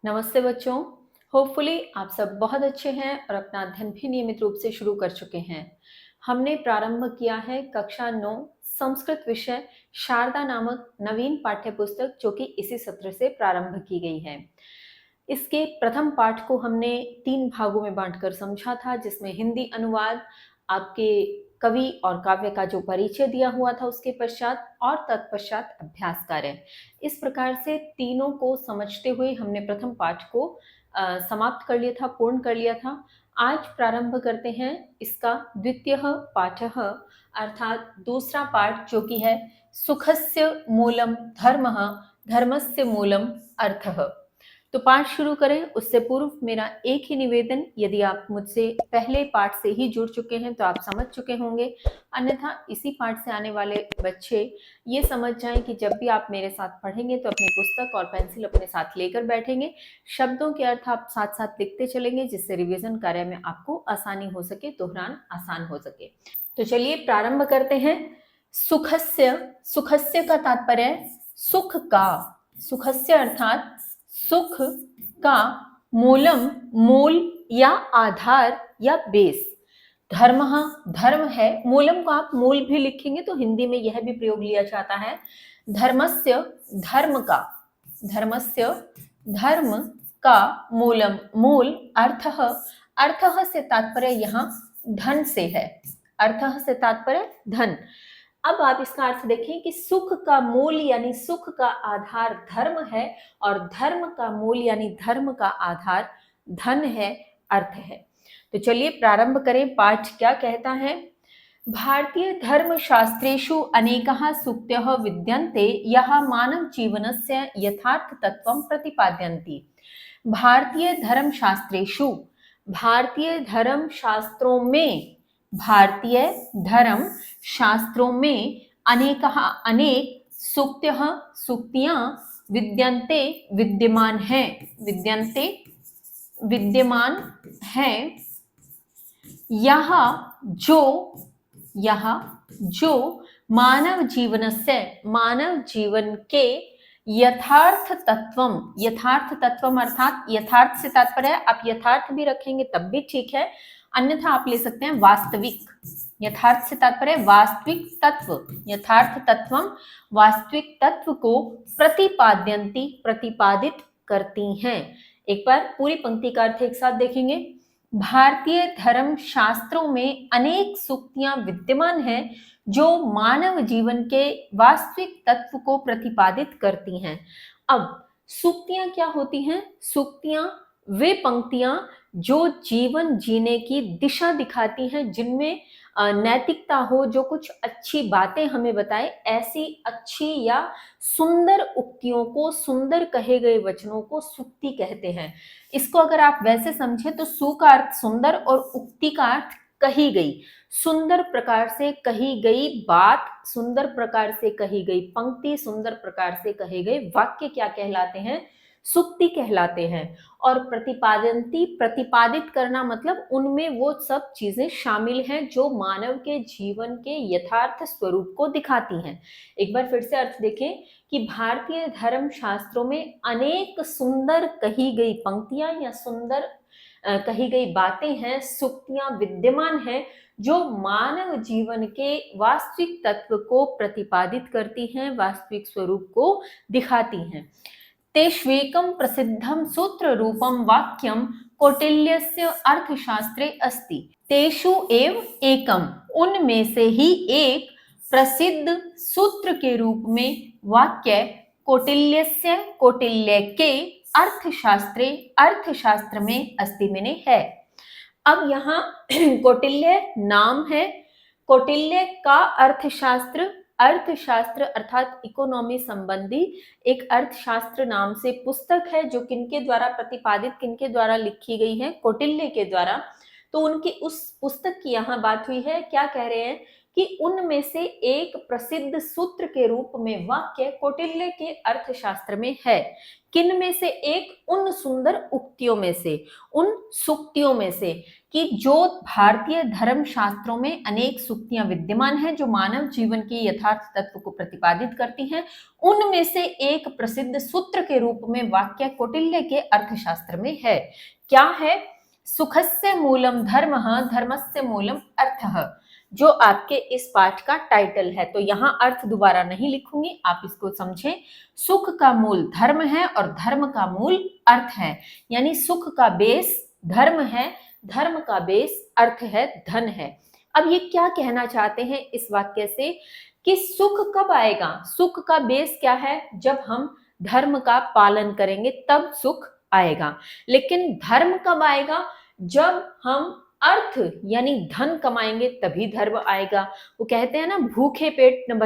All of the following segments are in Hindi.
नमस्ते बच्चों। होपफुली आप सब बहुत अच्छे हैं और अपना अध्ययन भी नियमित रूप से शुरू कर चुके हैं। हमने प्रारंभ किया है कक्षा 9 संस्कृत विषय शारदा नामक नवीन पाठ्य पुस्तक जो कि इसी सत्र से प्रारंभ की गई है। इसके प्रथम पाठ को हमने 3 भागों में बांटकर समझा था, जिसमें हिंदी अनुवाद, आपके कवि और काव्य का जो परिचय दिया हुआ था उसके पश्चात और तत्पश्चात अभ्यास कार्य। इस प्रकार से तीनों को समझते हुए हमने प्रथम पाठ को समाप्त कर लिया था, पूर्ण कर लिया था। आज प्रारंभ करते हैं इसका द्वितीय पाठः, अर्थात दूसरा पाठ जो कि है सुखस्य मूलम धर्मः धर्मस्य मूलम अर्थः। तो पाठ शुरू करें उससे पूर्व मेरा एक ही निवेदन, यदि आप मुझसे पहले पाठ से ही जुड़ चुके हैं तो आप समझ चुके होंगे, अन्यथा इसी पाठ से आने वाले बच्चे ये समझ जाएं कि जब भी आप मेरे साथ पढ़ेंगे तो अपनी पुस्तक और पेंसिल अपने साथ लेकर बैठेंगे। शब्दों के अर्थ आप साथ साथ लिखते चलेंगे, जिससे रिवीजन कार्य में आपको आसानी हो सके, दोहरान आसान हो सके। तो चलिए प्रारंभ करते हैं। सुखस्य, सुखस्य का तात्पर्य है सुख का। सुखस्य अर्थात सुख का मूलम, मूल या आधार या बेस। धर्म, धर्म है, मूलम को आप मूल भी लिखेंगे तो हिंदी में यह भी प्रयोग लिया जाता है। धर्मस्य, धर्म का, धर्मस्य धर्म का मूलम, मूल। अर्थः, अर्थः से तात्पर्य यहाँ धन से है। अर्थः से तात्पर्य धन। अब आप इसका अर्थ देखें कि सुख का मूल यानी सुख का आधार धर्म है और धर्म का मूल यानी धर्म का आधार धन है, अर्थ है। तो चलिए प्रारंभ करें। पाठ क्या कहता है? भारतीय धर्म शास्त्रेषु अनेकाः सूक्तयः विद्यन्ते यः मानव जीवनस्य यथार्थ तत्त्वं प्रतिपादयन्ति। भारतीय धर्म शास्त्रेषु, भारतीय धर्म शास्त्रों में, भारतीय धर्म शास्त्रों में अनेकः, अनेक सूक्तयः, सूक्तियां विद्यन्ते, विद्यमान है, विद्यन्ते विद्यमान है। यह जो, यह जो मानव जीवन से, मानव जीवन के यथार्थ तत्वम, यथार्थ तत्वम अर्थात यथार्थ से तात्पर्य है, आप यथार्थ भी रखेंगे तब भी ठीक है, अन्यथा आप ले सकते हैं वास्तविक। यथार्थ से तात्पर्य वास्तविक तत्व, यथार्थ तत्वम वास्तविक तत्व को प्रतिपाद्यन्ति, प्रतिपादित करती हैं। एक बार पूरी पंक्ति का अर्थ एक साथ देखेंगे। भारतीय धर्म शास्त्रों में अनेक सूक्तियां विद्यमान हैं जो मानव जीवन के वास्तविक तत्व को प्रतिपादित करती हैं। अब सूक्तियां क्या होती हैं? सूक्तियां वे पंक्तियां जो जीवन जीने की दिशा दिखाती हैं, जिनमें नैतिकता हो, जो कुछ अच्छी बातें हमें बताए, ऐसी अच्छी या सुंदर उक्तियों को, सुंदर कहे गए वचनों को सूक्ति कहते हैं। इसको अगर आप वैसे समझे तो सु का अर्थ सुंदर और उक्ति का अर्थ कही गई, सुंदर प्रकार से कही गई बात, सुंदर प्रकार से कही गई पंक्ति, सुंदर प्रकार से कहे गए वाक्य क्या कहलाते हैं? सूक्ति कहलाते हैं। और प्रतिपादंती, प्रतिपादित करना मतलब उनमें वो सब चीजें शामिल हैं जो मानव के जीवन के यथार्थ स्वरूप को दिखाती हैं। एक बार फिर से अर्थ देखें कि भारतीय धर्म शास्त्रों में अनेक सुंदर कही गई पंक्तियां या सुंदर कही गई बातें हैं, सूक्तियां विद्यमान हैं जो मानव जीवन के वास्तविक तत्व को प्रतिपादित करती हैं, वास्तविक स्वरूप को दिखाती हैं। तेष्वेकं प्रसिद्धं सूत्र रूपं वाक्यं कौटिल्यस्य अर्थशास्त्रे अस्ति। तेषु एव एकम, उनमें से ही एक प्रसिद्ध सूत्र के रूप में वाक्य कौटिल्यस्य, कौटिल्य के अर्थशास्त्रे, अर्थशास्त्र में अस्ति में है। अब यहाँ कौटिल्य नाम है, कौटिल्य का अर्थशास्त्र, अर्थशास्त्र अर्थात इकोनॉमी संबंधी एक अर्थशास्त्र नाम से पुस्तक है जो किनके द्वारा प्रतिपादित, किनके द्वारा लिखी गई है? कौटिल्य के द्वारा। तो उनकी उस पुस्तक की यहाँ बात हुई है। क्या कह रहे हैं कि उनमें से एक प्रसिद्ध सूत्र के रूप में वाक्य कौटिल्य के अर्थशास्त्र में है। किन में से एक? उन सुंदर उक्तियों में से, उन सूक्तियों में से, कि जो भारतीय धर्म शास्त्रों में अनेक सूक्तियां विद्यमान हैं जो मानव जीवन के यथार्थ तत्व को प्रतिपादित करती हैं, उनमें से एक प्रसिद्ध सूत्र के रूप में वाक्य कौटिल्य के अर्थशास्त्र में है। क्या है? सुखस्य मूलम धर्मः, धर्मस्य मूलम अर्थः, जो आपके इस पाठ का टाइटल है। तो यहां अर्थ दोबारा नहीं लिखूंगी, आप इसको समझें। सुख का मूल धर्म है और धर्म का मूल अर्थ है, यानी सुख का बेस धर्म है, धर्म का बेस अर्थ है, धन है। अब ये क्या कहना चाहते हैं इस वाक्य से कि सुख कब आएगा? सुख का बेस क्या है? जब हम धर्म का पालन करेंगे तब सुख आएगा। लेकिन धर्म कब आएगा? जब हम अर्थ यानी धन कमाएंगे तभी धर्म आएगा। वो कहते हैं ना, भूखे पेट न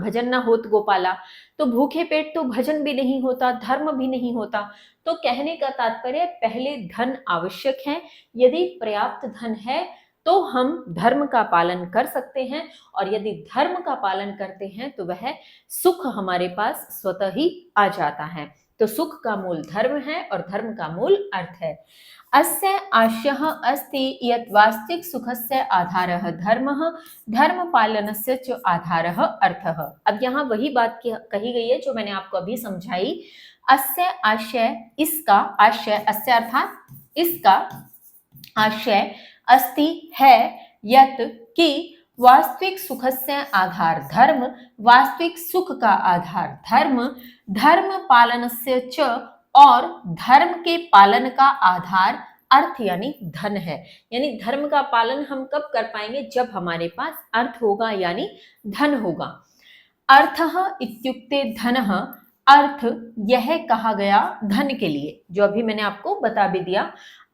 भजन न होत गोपाला। तो भूखे पेट तो भजन भी नहीं होता, धर्म भी नहीं होता। तो कहने का तात्पर्य, पहले धन आवश्यक है। यदि पर्याप्त धन है तो हम धर्म का पालन कर सकते हैं, और यदि धर्म का पालन करते हैं तो वह सुख हमारे पास स्वतः ही आ जाता है। तो सुख का मूल धर्म है और धर्म का मूल अर्थ है। अस्य आशयः अस्ति यत् वास्तविक सुखस्य आधारः धर्मः, धर्म पालनस्य च आधारः अर्थः। अब यहाँ वही बात कही गई है जो मैंने आपको अभी समझाई। अस्य आशय, इसका आशय, अस्य अर्थात इसका आशय, अस्ति है, यत् कि वास्तविक सुखस्य आधार धर्म, वास्तविक सुख का आधार धर्म, धर्म पालनस्य च, और धर्म के पालन का आधार अर्थ यानी धन है। यानी धर्म का पालन हम कब कर पाएंगे? जब हमारे पास अर्थ होगा यानी धन होगा। अर्थः इत्युक्ते धनः, अर्थ यह कहा गया धन के लिए, जो अभी मैंने आपको बता भी दिया।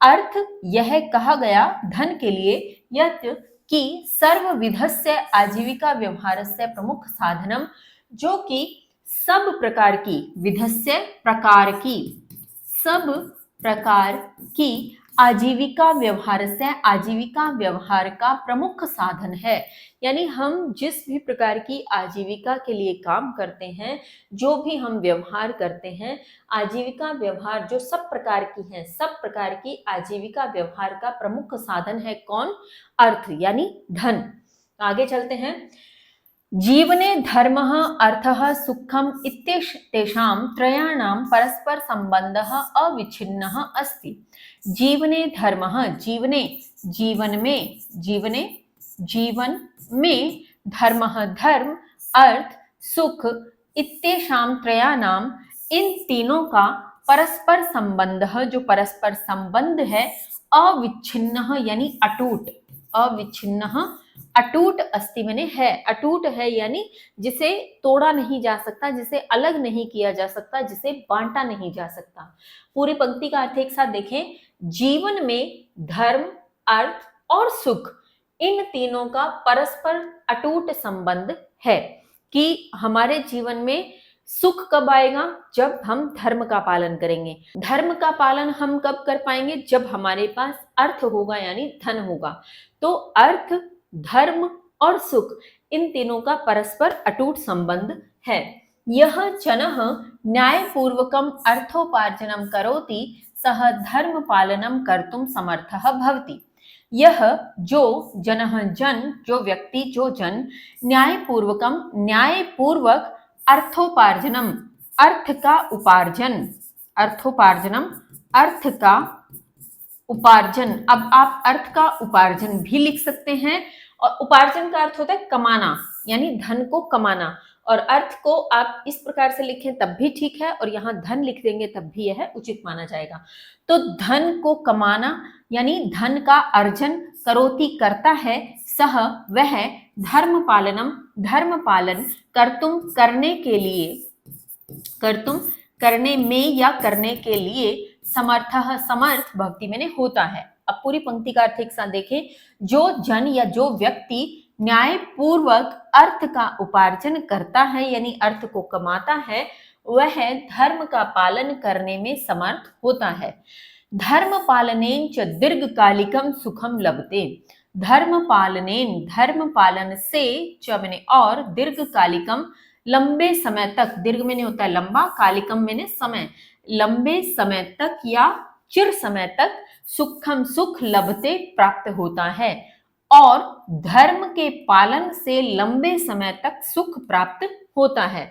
अर्थ यह कहा गया धन के लिए, यत् कि सर्वविधस्य आजीविका व्यवहारस्य प्रमुख साधनम, जो कि सब प्रकार की, विधस्य प्रकार की, सब प्रकार की आजीविका व्यवहार से, आजीविका व्यवहार का प्रमुख साधन है। यानी हम जिस भी प्रकार की आजीविका के लिए काम करते हैं, जो भी हम व्यवहार करते हैं, आजीविका व्यवहार जो सब प्रकार की है, सब प्रकार की आजीविका व्यवहार का प्रमुख साधन है कौन? अर्थ यानी धन। आगे चलते हैं। जीवने धर्मः, अर्थः, सुखम इत्येतेषां त्रयाणां परस्पर संबंधः अविच्छिन्नः अस्ति। जीवने धर्मः, जीवने, जीवन में, जीवने, जीवन में, धर्मः धर्म, अर्थ, सुख, इत्येषां त्रयाणां, इन तीनों का परस्पर संबंध, जो परस्पर संबंध है, अविच्छिन्नः यानी अटूट, अविच्छिन्नः अटूट अस्ति मैंने है, अटूट है यानी जिसे तोड़ा नहीं जा सकता, जिसे अलग नहीं किया जा सकता, जिसे बांटा नहीं जा सकता। पूरी पंक्ति का अर्थ एक साथ देखें। जीवन में धर्म, अर्थ और सुख, इन तीनों का परस्पर अटूट संबंध है कि हमारे जीवन में सुख कब आएगा? जब हम धर्म का पालन करेंगे। धर्म का पालन हम कब कर पाएंगे? जब हमारे पास अर्थ होगा यानी धन होगा। तो अर्थ, धर्म और सुख, इन तीनों का परस्पर अटूट संबंध है। यह जनः न्यायपूर्वकम अर्थोपार्जनम करोति सह धर्म पालनम कर्तुम समर्थः भवति। यह जो जनः, जन, जो व्यक्ति, जो जन, न्यायपूर्वकम, न्यायपूर्वक, अर्थोपार्जनम, अर्थ का उपार्जन, अर्थोपार्जनम, अर्थ का उपार्जन। अब आप अर्थ का उपार्जन भी लिख सकते हैं, और उपार्जन का अर्थ होता है कमाना, यानी धन को कमाना। और अर्थ को आप इस प्रकार से लिखें तब भी ठीक है, और यहाँ धन लिख देंगे तब भी यह उचित माना जाएगा। तो धन को कमाना यानी धन का अर्जन, करोति करता है, सह वह, धर्म पालनम, धर्म पालन, कर्तुम करने के लिए, कर्तुम करने में या करने के लिए, समर्थः समर्थ भक्ति मैंने होता है। अब पूरी पंक्ति का अर्थ एक साथ देखें। जो जन या जो व्यक्ति न्याय पूर्वक अर्थ का उपार्जन करता है यानी अर्थ को कमाता है, वह धर्म का पालन करने में समर्थ होता है। धर्म पालनेन च दीर्घकालिकम सुखम लभते। धर्म पालनेन, धर्म पालन से, च मैंने और, दीर्घकालिकम, लंबे समय तक, दीर्घ मैंने होता है लंबा, कालिकम मैंने समय, लंबे समय तक या चिर समय तक, सुखम सुख लभते प्राप्त होता है, और धर्म के पालन से लंबे समय तक सुख प्राप्त होता है।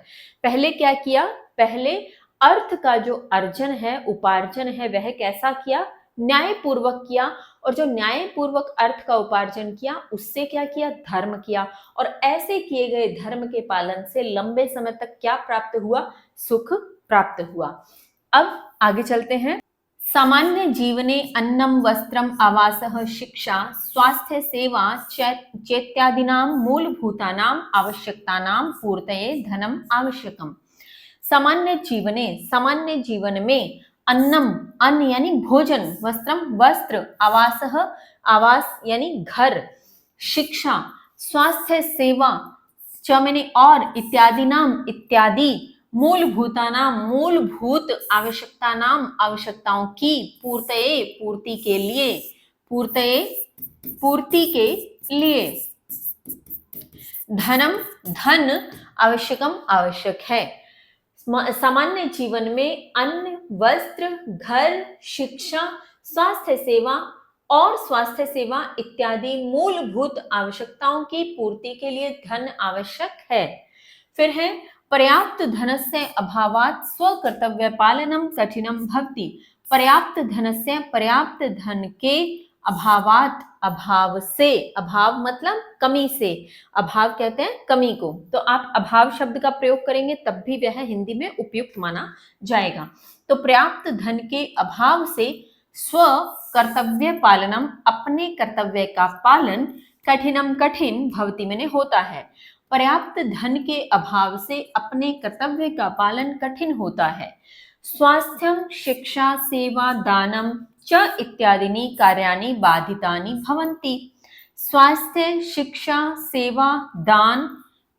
पहले क्या किया, पहले अर्थ का जो अर्जन है, उपार्जन है, वह कैसा किया, न्यायपूर्वक किया, और जो न्यायपूर्वक अर्थ का उपार्जन किया उससे क्या किया, धर्म किया, और ऐसे किए गए धर्म के पालन से लंबे समय तक क्या प्राप्त हुआ, सुख प्राप्त हुआ। अब आगे चलते हैं। सामान्य जीवने अन्नम वस्त्रम आवासः शिक्षा स्वास्थ्य सेवा चेत्यादीनां मूलभूतानां आवश्यकतानां पूर्तये धनम आवश्यकम। सामान्य जीवने, सामान्य जीवन में, अन्नम, अन्न यानी भोजन, वस्त्रम वस्त्र, आवासः आवास यानी घर, शिक्षा, स्वास्थ्य सेवा, च मैंने और, इत्यादि नाम इत्यादि, मूलभूतानाम मूलभूत, आवश्यकतानाम आवश्यकताओं की, पूर्तये पूर्ति के लिए, पूर्तये पूर्ति के लिए, धनम धन, आवश्यकम आवश्यक है। सामान्य जीवन में अन्न, वस्त्र, घर, शिक्षा, स्वास्थ्य सेवा और स्वास्थ्य सेवा इत्यादि मूलभूत आवश्यकताओं की पूर्ति के लिए धन आवश्यक है। फिर है पर्याप्त धनस्य अभावात् स्वकर्तव्य पालनम कठिनम भवति। पर्याप्त धनस्य, पर्याप्त धन के, अभावात, अभाव से, अभाव मतलब कमी से, अभाव कहते हैं कमी को, तो आप अभाव शब्द का प्रयोग करेंगे तब भी वह हिंदी में उपयुक्त माना जाएगा। तो पर्याप्त धन के अभाव से स्व कर्तव्य पालनम, अपने कर्तव्य का पालन, कठिनम कठिन, भवति में होता है। पर्याप्त धन के अभाव से अपने कर्तव्य का पालन कठिन होता है। स्वास्थ्यम शिक्षा सेवा दानम च इत्यादीनि कार्याणि बाधितानि भवन्ति। स्वास्थ्य शिक्षा सेवा दान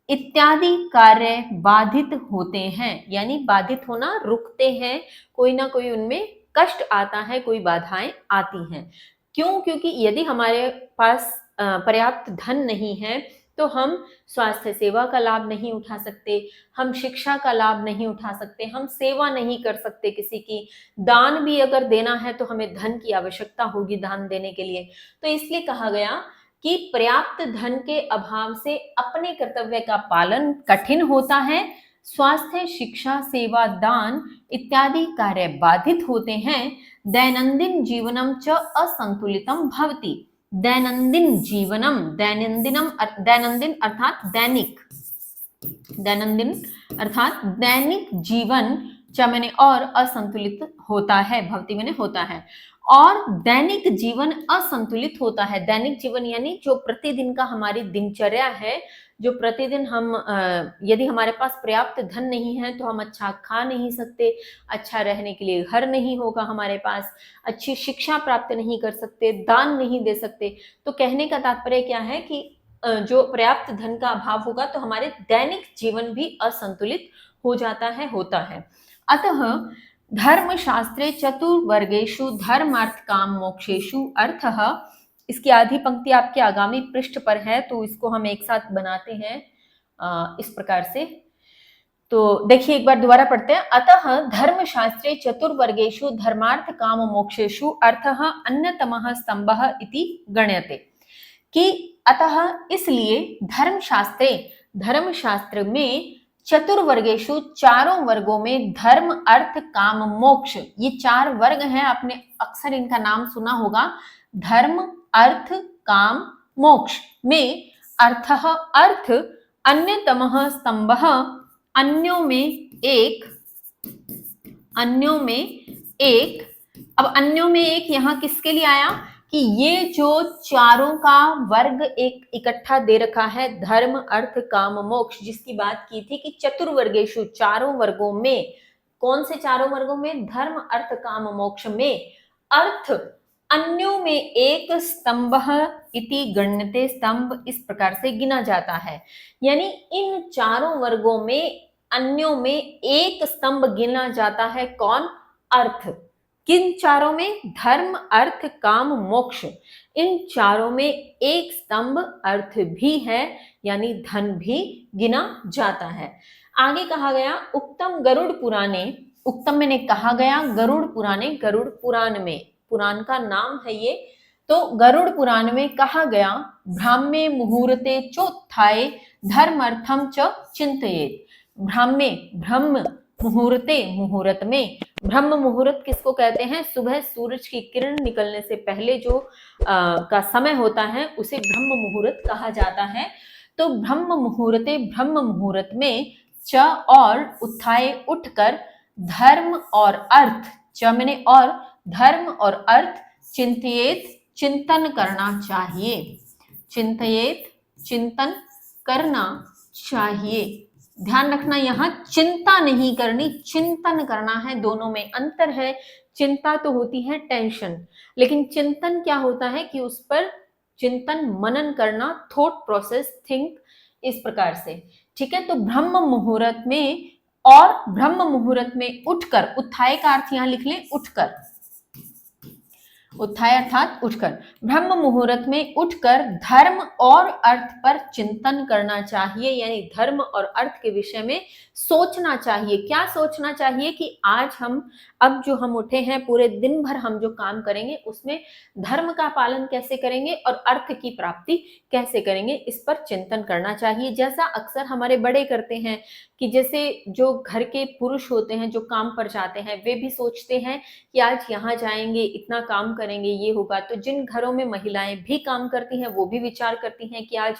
इत्यादि कार्य बाधित होते हैं, यानी बाधित होना, रुकते हैं, कोई ना कोई उनमें कष्ट आता है, कोई बाधाएं आती हैं। क्यों? क्योंकि यदि हमारे पास पर्याप्त धन नहीं है तो हम स्वास्थ्य सेवा का लाभ नहीं उठा सकते, हम शिक्षा का लाभ नहीं उठा सकते, हम सेवा नहीं कर सकते किसी की, दान भी अगर देना है तो हमें धन की आवश्यकता होगी दान देने के लिए। तो इसलिए कहा गया कि पर्याप्त धन के अभाव से अपने कर्तव्य का पालन कठिन होता है, स्वास्थ्य शिक्षा सेवा दान इत्यादि कार्य बाधित होते हैं, दैनंदिन जीवनम च असंतुलितम भवति। दैनंदिन जीवनम, दैनंदिनम, दैनंदिन अर्थात दैनिक, दैनंदिन अर्थात दैनिक जीवन, च मैंने और, असंतुलित होता है, भवति मैंने होता है, और दैनिक जीवन असंतुलित होता है। दैनिक जीवन यानी जो प्रतिदिन का हमारी दिनचर्या है, जो प्रतिदिन हम यदि हमारे पास पर्याप्त धन नहीं है तो हम अच्छा खा नहीं सकते, अच्छा रहने के लिए घर नहीं होगा हमारे पास, अच्छी शिक्षा प्राप्त नहीं कर सकते, दान नहीं दे सकते। तो कहने का तात्पर्य क्या है कि जो पर्याप्त धन का अभाव होगा तो हमारे दैनिक जीवन भी असंतुलित हो जाता है, होता है। अतः धर्मशास्त्रे चतुर्वर्गेषु धर्मार्थ काम मोक्षेषु अर्थः, इसकी आधी पंक्ति आपके आगामी पृष्ठ पर है तो इसको हम एक साथ बनाते हैं इस प्रकार से। तो देखिए एक बार दोबारा पढ़ते हैं। अतः धर्मशास्त्रे चतुर्वर्गेषु धर्मार्थ काम मोक्षेषु अर्थः अन्यतमः स्तंभः इति गण्यते। कि अतः इसलिए धर्मशास्त्रे, धर्मशास्त्र में, चतुर्वर्गेषु चारों वर्गों में, धर्म अर्थ काम मोक्ष, ये चार वर्ग हैं, आपने अक्सर इनका नाम सुना होगा। धर्म अर्थ काम मोक्ष में अर्थः अर्थ, अन्यतमः स्तंभः अन्यों में एक, अन्यों में एक। अब अन्यों में एक यहाँ किसके लिए आया कि ये जो चारों का वर्ग एक इकट्ठा दे रखा है, धर्म अर्थ काम मोक्ष, जिसकी बात की थी कि चतुर्वर्गेषु चारों वर्गों में, कौन से चारों वर्गों में, धर्म अर्थ काम मोक्ष में, अर्थ अन्यों में एक, स्तंभ इति गण्यते, स्तंभ इस प्रकार से गिना जाता है। यानी इन चारों वर्गों में अन्यों में एक स्तंभ गिना जाता है, कौन, अर्थ। किन चारों में, धर्म अर्थ काम मोक्ष, इन चारों में एक स्तंभ अर्थ भी है, यानी धन भी गिना जाता है। आगे कहा गया उक्तम गरुड़ पुराणे, उक्तम मैंने कहा गया गरुड़ पुराणे, गरुड़ पुराण में, पुराण का नाम है ये, तो गरुड़ पुराण में कहा गया ब्राह्मे मुहूर्ते चोत्थाये धर्मर्थम च चिंतयेत्। ब्राह्मे, ब्रह्म, मुहूर्ते, मुहूर्त में, ब्रह्म मुहूर्त किसको कहते हैं? सुबह सूरज की किरण निकलने से पहले जो का समय होता है उसे ब्रह्म मुहूर्त कहा जाता है। तो ब्रह्म मुहूर्ते, ब्रह्म मुहूर्त में च और उत्थाय उठकर धर्म और अर्थ, च मैंने और, धर्म और अर्थ चिंतयेत चिंतन करना चाहिए, चिंतयेत चिंतन करना चाहिए। ध्यान रखना यहाँ चिंता नहीं करनी, चिंतन करना है, दोनों में अंतर है। चिंता तो होती है टेंशन, लेकिन चिंतन क्या होता है कि उस पर चिंतन मनन करना, थॉट प्रोसेस, थिंक, इस प्रकार से। ठीक है, तो ब्रह्म मुहूर्त में और ब्रह्म मुहूर्त में उठकर, उत्थाय का अर्थ यहां लिख लें उठकर, उत्थाय अर्थात उठकर, ब्रह्म मुहूर्त में उठकर धर्म और अर्थ पर चिंतन करना चाहिए, यानी धर्म और अर्थ के विषय में सोचना चाहिए। क्या सोचना चाहिए? कि आज हम, अब जो हम उठे हैं, पूरे दिन भर हम जो काम करेंगे उसमें धर्म का पालन कैसे करेंगे और अर्थ की प्राप्ति कैसे करेंगे, इस पर चिंतन करना चाहिए। जैसा अक्सर हमारे बड़े करते हैं कि जैसे जो घर के पुरुष होते हैं जो काम पर जाते हैं, वे भी सोचते हैं कि आज यहाँ जाएंगे, इतना काम करेंगे, ये होगा। तो जिन घरों में महिलाएं भी काम करती हैं वो भी विचार करती हैं कि आज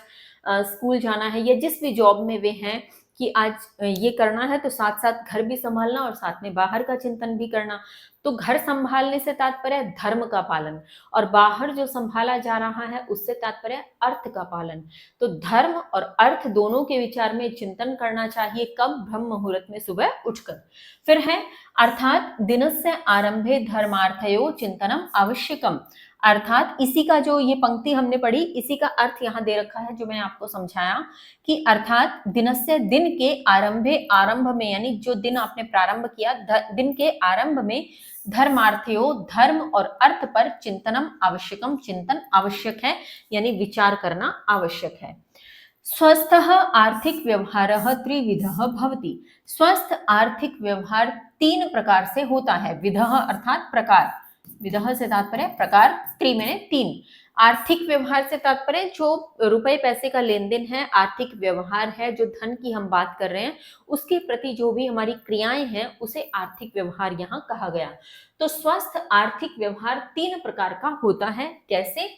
स्कूल जाना है, या जिस भी जॉब में वे हैं कि आज ये करना है, तो साथ साथ घर भी संभालना और साथ में बाहर का चिंतन भी करना। तो घर संभालने से तात्पर्य धर्म का पालन, और बाहर जो संभाला जा रहा है उससे तात्पर्य अर्थ का पालन। तो धर्म और अर्थ दोनों के विचार में चिंतन करना चाहिए। कब? ब्रह्म मुहूर्त में सुबह उठकर। फिर है अर्थात दिनस्य आरंभे धर्मार्थयो चिंतनम आवश्यकम, अर्थात इसी का जो ये पंक्ति हमने पढ़ी, इसी का अर्थ यहाँ दे रखा है जो मैंने आपको समझाया कि अर्थात दिनस्य, दिन के आरंभे, आरंभ में यानी जो दिन आपने प्रारंभ किया, दिन के आरंभ में धर्मार्थयो, धर्म और अर्थ पर चिंतनम आवश्यकम, चिंतन आवश्यक है, यानी विचार करना आवश्यक है। स्वस्थ आर्थिक व्यवहार त्रिविधः भवति, स्वस्थ आर्थिक व्यवहार तीन प्रकार से होता है। विधः अर्थात प्रकार, विधः से तात्पर्य प्रकार, त्रि मैंने तीन। आर्थिक व्यवहार से तात्पर्य जो रुपए पैसे का लेन देन है, आर्थिक व्यवहार है, जो धन की हम बात कर रहे हैं उसके प्रति जो भी हमारी क्रियाएं हैं उसे आर्थिक व्यवहार यहाँ कहा गया। तो स्वस्थ आर्थिक व्यवहार तीन प्रकार का होता है। कैसे?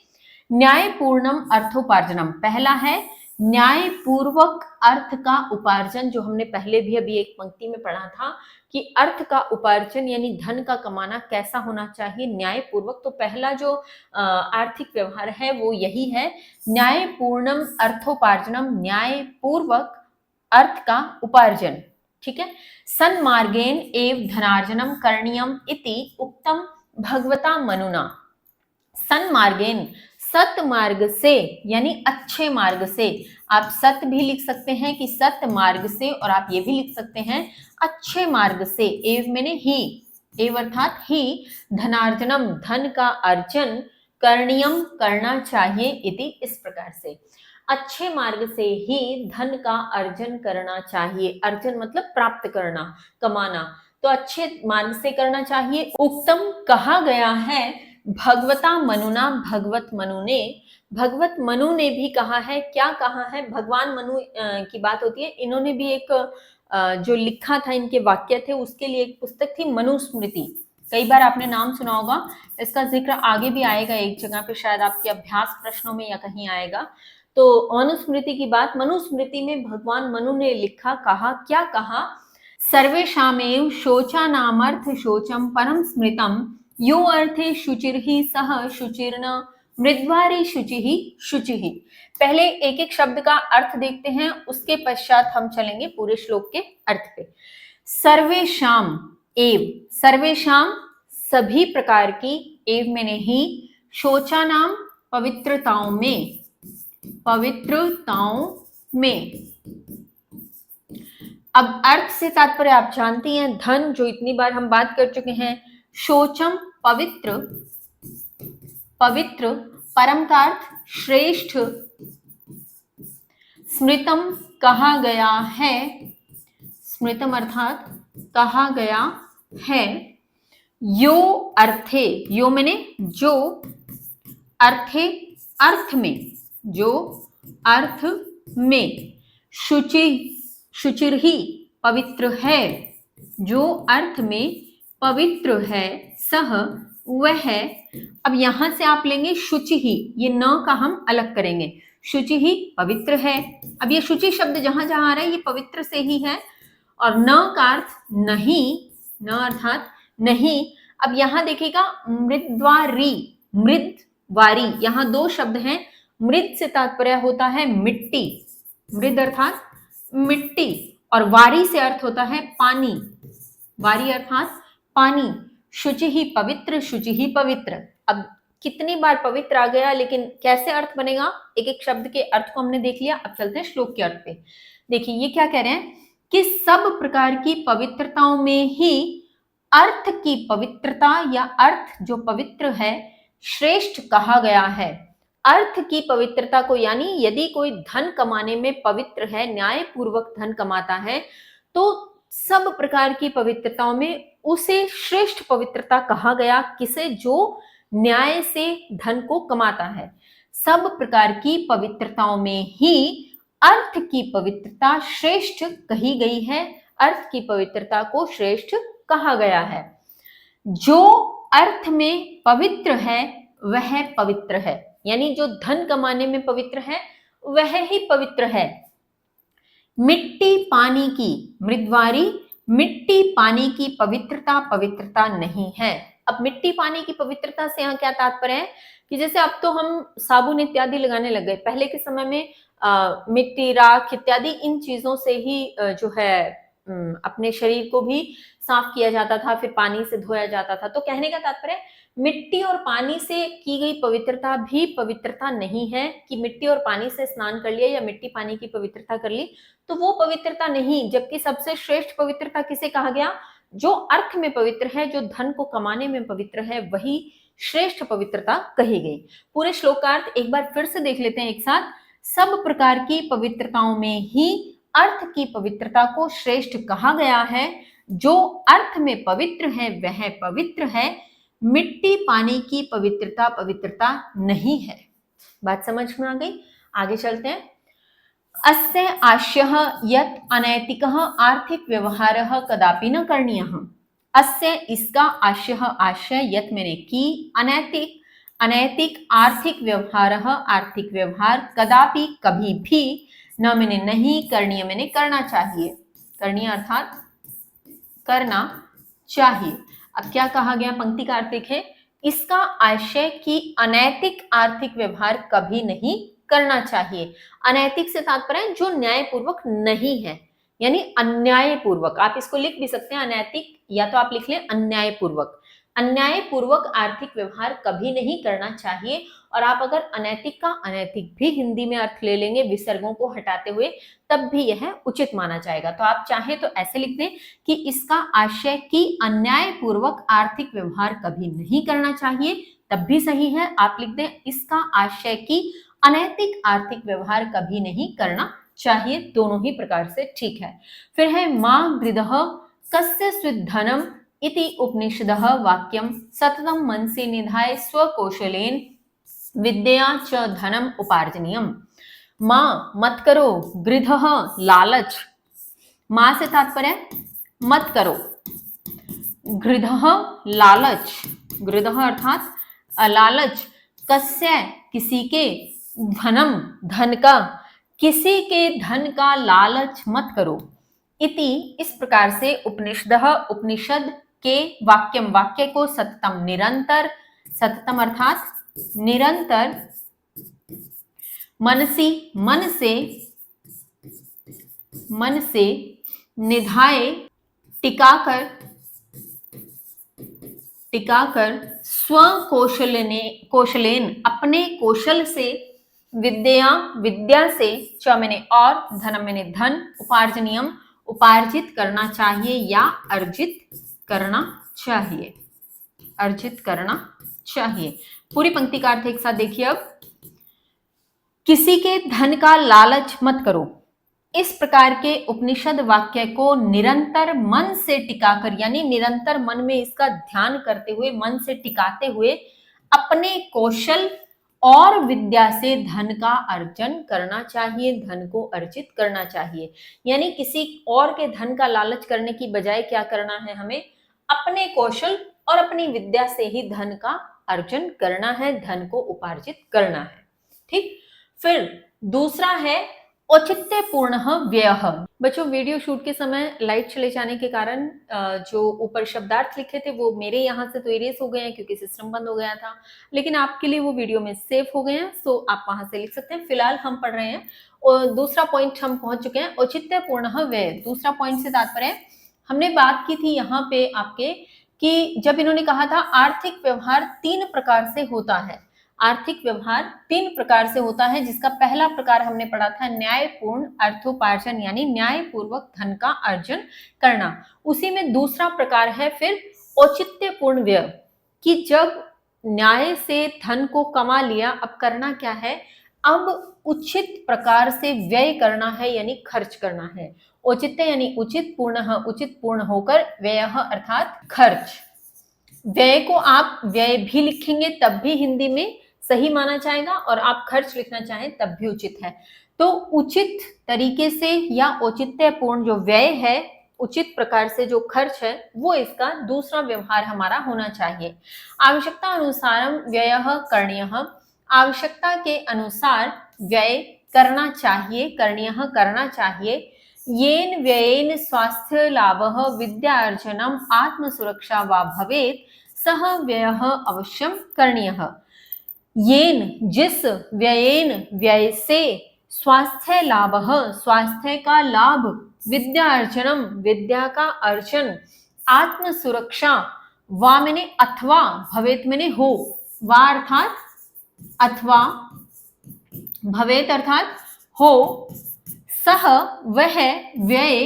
न्यायपूर्णम अर्थोपार्जनम, पहला है न्यायपूर्वक अर्थ का उपार्जन, जो हमने पहले भी अभी एक पंक्ति में पढ़ा था कि अर्थ का उपार्जन यानी धन का कमाना कैसा होना चाहिए? न्यायपूर्वक। तो पहला जो आर्थिक व्यवहार है वो यही है, न्यायपूर्णम अर्थोपार्जनम, न्यायपूर्वक अर्थ का उपार्जन। ठीक है, सन्मार्गेण एव धनार्जनम करणीयम इति उक्तम भगवता मनुना। सन्मार्गेन, सत मार्ग से यानी अच्छे मार्ग से, आप सत भी लिख सकते हैं कि सत मार्ग से, और आप ये भी लिख सकते हैं अच्छे मार्ग से, एव मैंने ही, एव अर्थात ही, धनार्जनम, धन का अर्जन, करणीयम करना चाहिए, इति इस प्रकार से, अच्छे मार्ग से ही धन का अर्जन करना चाहिए। अर्जन मतलब प्राप्त करना, कमाना, तो अच्छे मार्ग से करना चाहिए। उत्तम कहा गया है भगवता मनुना, भगवत मनु ने, भगवत मनु ने भी कहा है। क्या कहा है? भगवान मनु की बात होती है। इन्होंने भी एक जो लिखा था, इनके वाक्य थे, उसके लिए एक पुस्तक थी मनुस्मृति। कई बार आपने नाम सुना होगा, इसका जिक्र आगे भी आएगा एक जगह पे, शायद आपके अभ्यास प्रश्नों में या कहीं आएगा। तो मनुस्मृति की बात, मनुस्मृति में भगवान मनु ने लिखा, कहा, क्या कहा? सर्वेषामेव शोचानामर्थ शोचम परम स्मृतम यो अर्थे शुचिर्हि सह शुचिर्न मृद्वारी शुचिहि शुचिहि। पहले एक एक शब्द का अर्थ देखते हैं, उसके पश्चात हम चलेंगे पूरे श्लोक के अर्थ पे। सर्वेषाम एव, सर्वेषाम सभी प्रकार की, एव मैंने ही, शोचानाम पवित्रताओं में, पवित्रताओं में। अब अर्थ से तात्पर्य आप जानती हैं, धन, जो इतनी बार हम बात कर चुके हैं। शोचम पवित्र, पवित्र, परम का अर्थ श्रेष्ठ, स्मृतम कहा गया है, स्मृतम अर्थात कहा गया है, यो अर्थे, यो मैंने जो, अर्थे अर्थ में, जो अर्थ में, शुचि शुचिर्हि पवित्र है, जो अर्थ में पवित्र है, सह वह। अब यहां से आप लेंगे शुचि ही, ये न का हम अलग करेंगे, शुचि ही पवित्र है। अब ये शुचि शब्द जहां जहां आ रहा है ये पवित्र से ही है, और न का अर्थ नहीं, न अर्थात नहीं। अब यहां देखिएगा मृद्वारी, मृदवारी, यहां दो शब्द हैं। मृद से तात्पर्य होता है मिट्टी, मृद अर्थात मिट्टी, और वारी से अर्थ होता है पानी, वारी अर्थात पानी। शुचि ही पवित्र, शुचि ही पवित्र। अब कितनी बार पवित्र आ गया, लेकिन कैसे अर्थ बनेगा, एक एक शब्द के अर्थ को हमने देख लिया। अब चलते हैं श्लोक के अर्थ पे। देखिए ये क्या कह रहे हैं कि सब प्रकार की पवित्रताओं में ही अर्थ की पवित्रता या अर्थ जो पवित्र है श्रेष्ठ कहा गया है। अर्थ की पवित्रता को, यानी यदि कोई धन कमाने में पवित्र है, न्यायपूर्वक धन कमाता है, तो सब प्रकार की पवित्रताओं में उसे श्रेष्ठ पवित्रता कहा गया। किसे? जो न्याय से धन को कमाता है। सब प्रकार की पवित्रताओं में ही अर्थ की पवित्रता श्रेष्ठ कही गई है, अर्थ की पवित्रता को श्रेष्ठ कहा गया है। जो अर्थ में पवित्र है वह पवित्र है, यानी जो धन कमाने में पवित्र है वह ही पवित्र है। मिट्टी पानी की, मृद्वारी, मिट्टी पानी की पवित्रता पवित्रता नहीं है। अब मिट्टी पानी की पवित्रता से यहाँ क्या तात्पर्य है कि जैसे अब तो हम साबुन इत्यादि लगाने लग गए, पहले के समय में मिट्टी, राख इत्यादि इन चीजों से ही जो है अपने शरीर को भी साफ किया जाता था, फिर पानी से धोया जाता था। तो कहने का तात्पर्य मिट्टी और पानी से की गई पवित्रता भी पवित्रता नहीं है कि मिट्टी और पानी से स्नान कर लिया या मिट्टी पानी की पवित्रता कर ली तो वो पवित्रता नहीं। जबकि सबसे श्रेष्ठ पवित्रता किसे कहा गया? जो अर्थ में पवित्र है, जो धन को कमाने में पवित्र है, वही श्रेष्ठ पवित्रता कही गई। पूरे श्लोक का अर्थ एक बार फिर से देख लेते हैं एक साथ। सब प्रकार की पवित्रताओं में ही अर्थ की पवित्रता को श्रेष्ठ कहा गया है। जो अर्थ में पवित्र है वह पवित्र है। मिट्टी पानी की पवित्रता पवित्रता नहीं है। बात समझ में आ गई? आगे चलते हैं। अस्य आशयः यत् अनैतिकः आर्थिक व्यवहारः कदापि न करणीयः। अस्य इसका आशयः, आशय, यत् मैंने की, अनैतिक, अनैतिक आर्थिक व्यवहारः आर्थिक व्यवहार, कदापि कभी भी, न मैंने नहीं, करणीय मैंने करना चाहिए, करणीय अर्थात करना चाहिए। अब क्या कहा गया? पंक्ति का अर्थ है इसका आशय कि अनैतिक आर्थिक व्यवहार कभी नहीं करना चाहिए। अनैतिक से तात्पर्य जो न्यायपूर्वक नहीं है, यानी अन्यायपूर्वक। आप इसको लिख भी सकते हैं अनैतिक, या तो आप लिख लें अन्यायपूर्वक। अन्यायपूर्वक आर्थिक व्यवहार कभी नहीं करना चाहिए। और आप अगर अनैतिक का अनैतिक भी हिंदी में अर्थ ले लेंगे विसर्गों को हटाते हुए, तब भी यह उचित माना जाएगा। तो आप चाहें तो ऐसे लिख दें कि इसका आशय कि अन्यायपूर्वक आर्थिक व्यवहार कभी नहीं करना चाहिए, तब भी सही है। आप लिख दें इसका आशय कि अनैतिक आर्थिक व्यवहार कभी नहीं करना चाहिए, दोनों ही प्रकार से ठीक है। फिर है मा गृधः कस्य स्विद्धनम इति उपनिषदः वाक्यम सततं मनसि निधाय स्वकौशलेन विद्या च धनम उपार्जनीयम। माँ मत करो, गृधः लालच, माँ से तात्पर्य मत करो, गृधः लालच, गृधः अर्थात लालच, कस्य किसी के, धनम धन का, किसी के धन का लालच मत करो, इति इस प्रकार से उपनिषदः उपनिषद के वाक्यम वाक्य को सततम निरंतर, सततम अर्थात निरंतर, मनसी मन से निधाए टिकाकर कौशलेन अपने कौशल से, विद्या से, च मैंने और, धनम मैंने धन, उपार्जनीयम उपार्जित करना चाहिए या अर्जित करना चाहिए, अर्जित करना चाहिए। पूरी पंक्ति का अर्थ एक साथ देखिए अब। किसी के धन का लालच मत करो, इस प्रकार के उपनिषद वाक्य को निरंतर मन से टिकाकर, यानी निरंतर मन में इसका ध्यान करते हुए, मन से टिकाते हुए अपने कौशल और विद्या से धन का अर्जन करना चाहिए, धन को अर्जित करना चाहिए। यानी किसी और के धन का लालच करने की बजाय क्या करना है, हमें अपने कौशल और अपनी विद्या से ही धन का अर्जन करना है, धन को उपार्जित करना है। ठीक। फिर दूसरा है औचित्यपूर्ण व्यय। बच्चों, वीडियो शूट के समय लाइट चले जाने के कारण जो ऊपर शब्दार्थ लिखे थे वो मेरे यहाँ से तो इरेज हो गए हैं क्योंकि सिस्टम बंद हो गया था, लेकिन आपके लिए वो वीडियो में सेव हो गए हैं, सो आप वहां से लिख सकते हैं। फिलहाल हम पढ़ रहे हैं और दूसरा पॉइंट हम पहुंच चुके हैं, औचित्यपूर्ण व्यय। दूसरा पॉइंट से तात्पर्य, हमने बात की थी यहाँ पे आपके कि जब इन्होंने कहा था आर्थिक व्यवहार 3 प्रकार से होता है। आर्थिक व्यवहार 3 प्रकार से होता है, जिसका पहला प्रकार हमने पढ़ा था न्यायपूर्ण अर्थोपार्जन, यानी न्यायपूर्वक धन का अर्जन करना। उसी में दूसरा प्रकार है फिर औचित्यपूर्ण व्यय, कि जब न्याय से धन को कमा लिया, अब करना क्या है, अब उचित प्रकार से व्यय करना है, यानी खर्च करना है। औचित्य यानी उचित, पूर्ण उचित पूर्ण होकर, व्यय अर्थात खर्च। व्यय को आप व्यय भी लिखेंगे तब भी हिंदी में सही माना जाएगा, और आप खर्च लिखना चाहें तब भी उचित है। तो उचित तरीके से या औचित्यपूर्ण जो व्यय है, उचित प्रकार से जो खर्च है, वो इसका दूसरा व्यवहार हमारा होना चाहिए। आवश्यकता अनुसारम व्ययः करणीयः, आवश्यकता के अनुसार व्यय करना चाहिए, करणीयः करना चाहिए। येन व्ययेन स्वास्थ्य लाभः विद्यार्जनम आत्मसुरक्षा वा भवेत् सह व्ययः अवश्यम करणीयः। येन जिस, व्ययेन व्यय से, स्वास्थ्य लाभः स्वास्थ्य का लाभ, विद्यार्जनम विद्या का अर्जन, आत्म सुरक्षा, वा मैंने अथवा, भवेत मैंने हो, वा अर्थात अथवा, भवेत अर्थात हो, सह वह व्यय,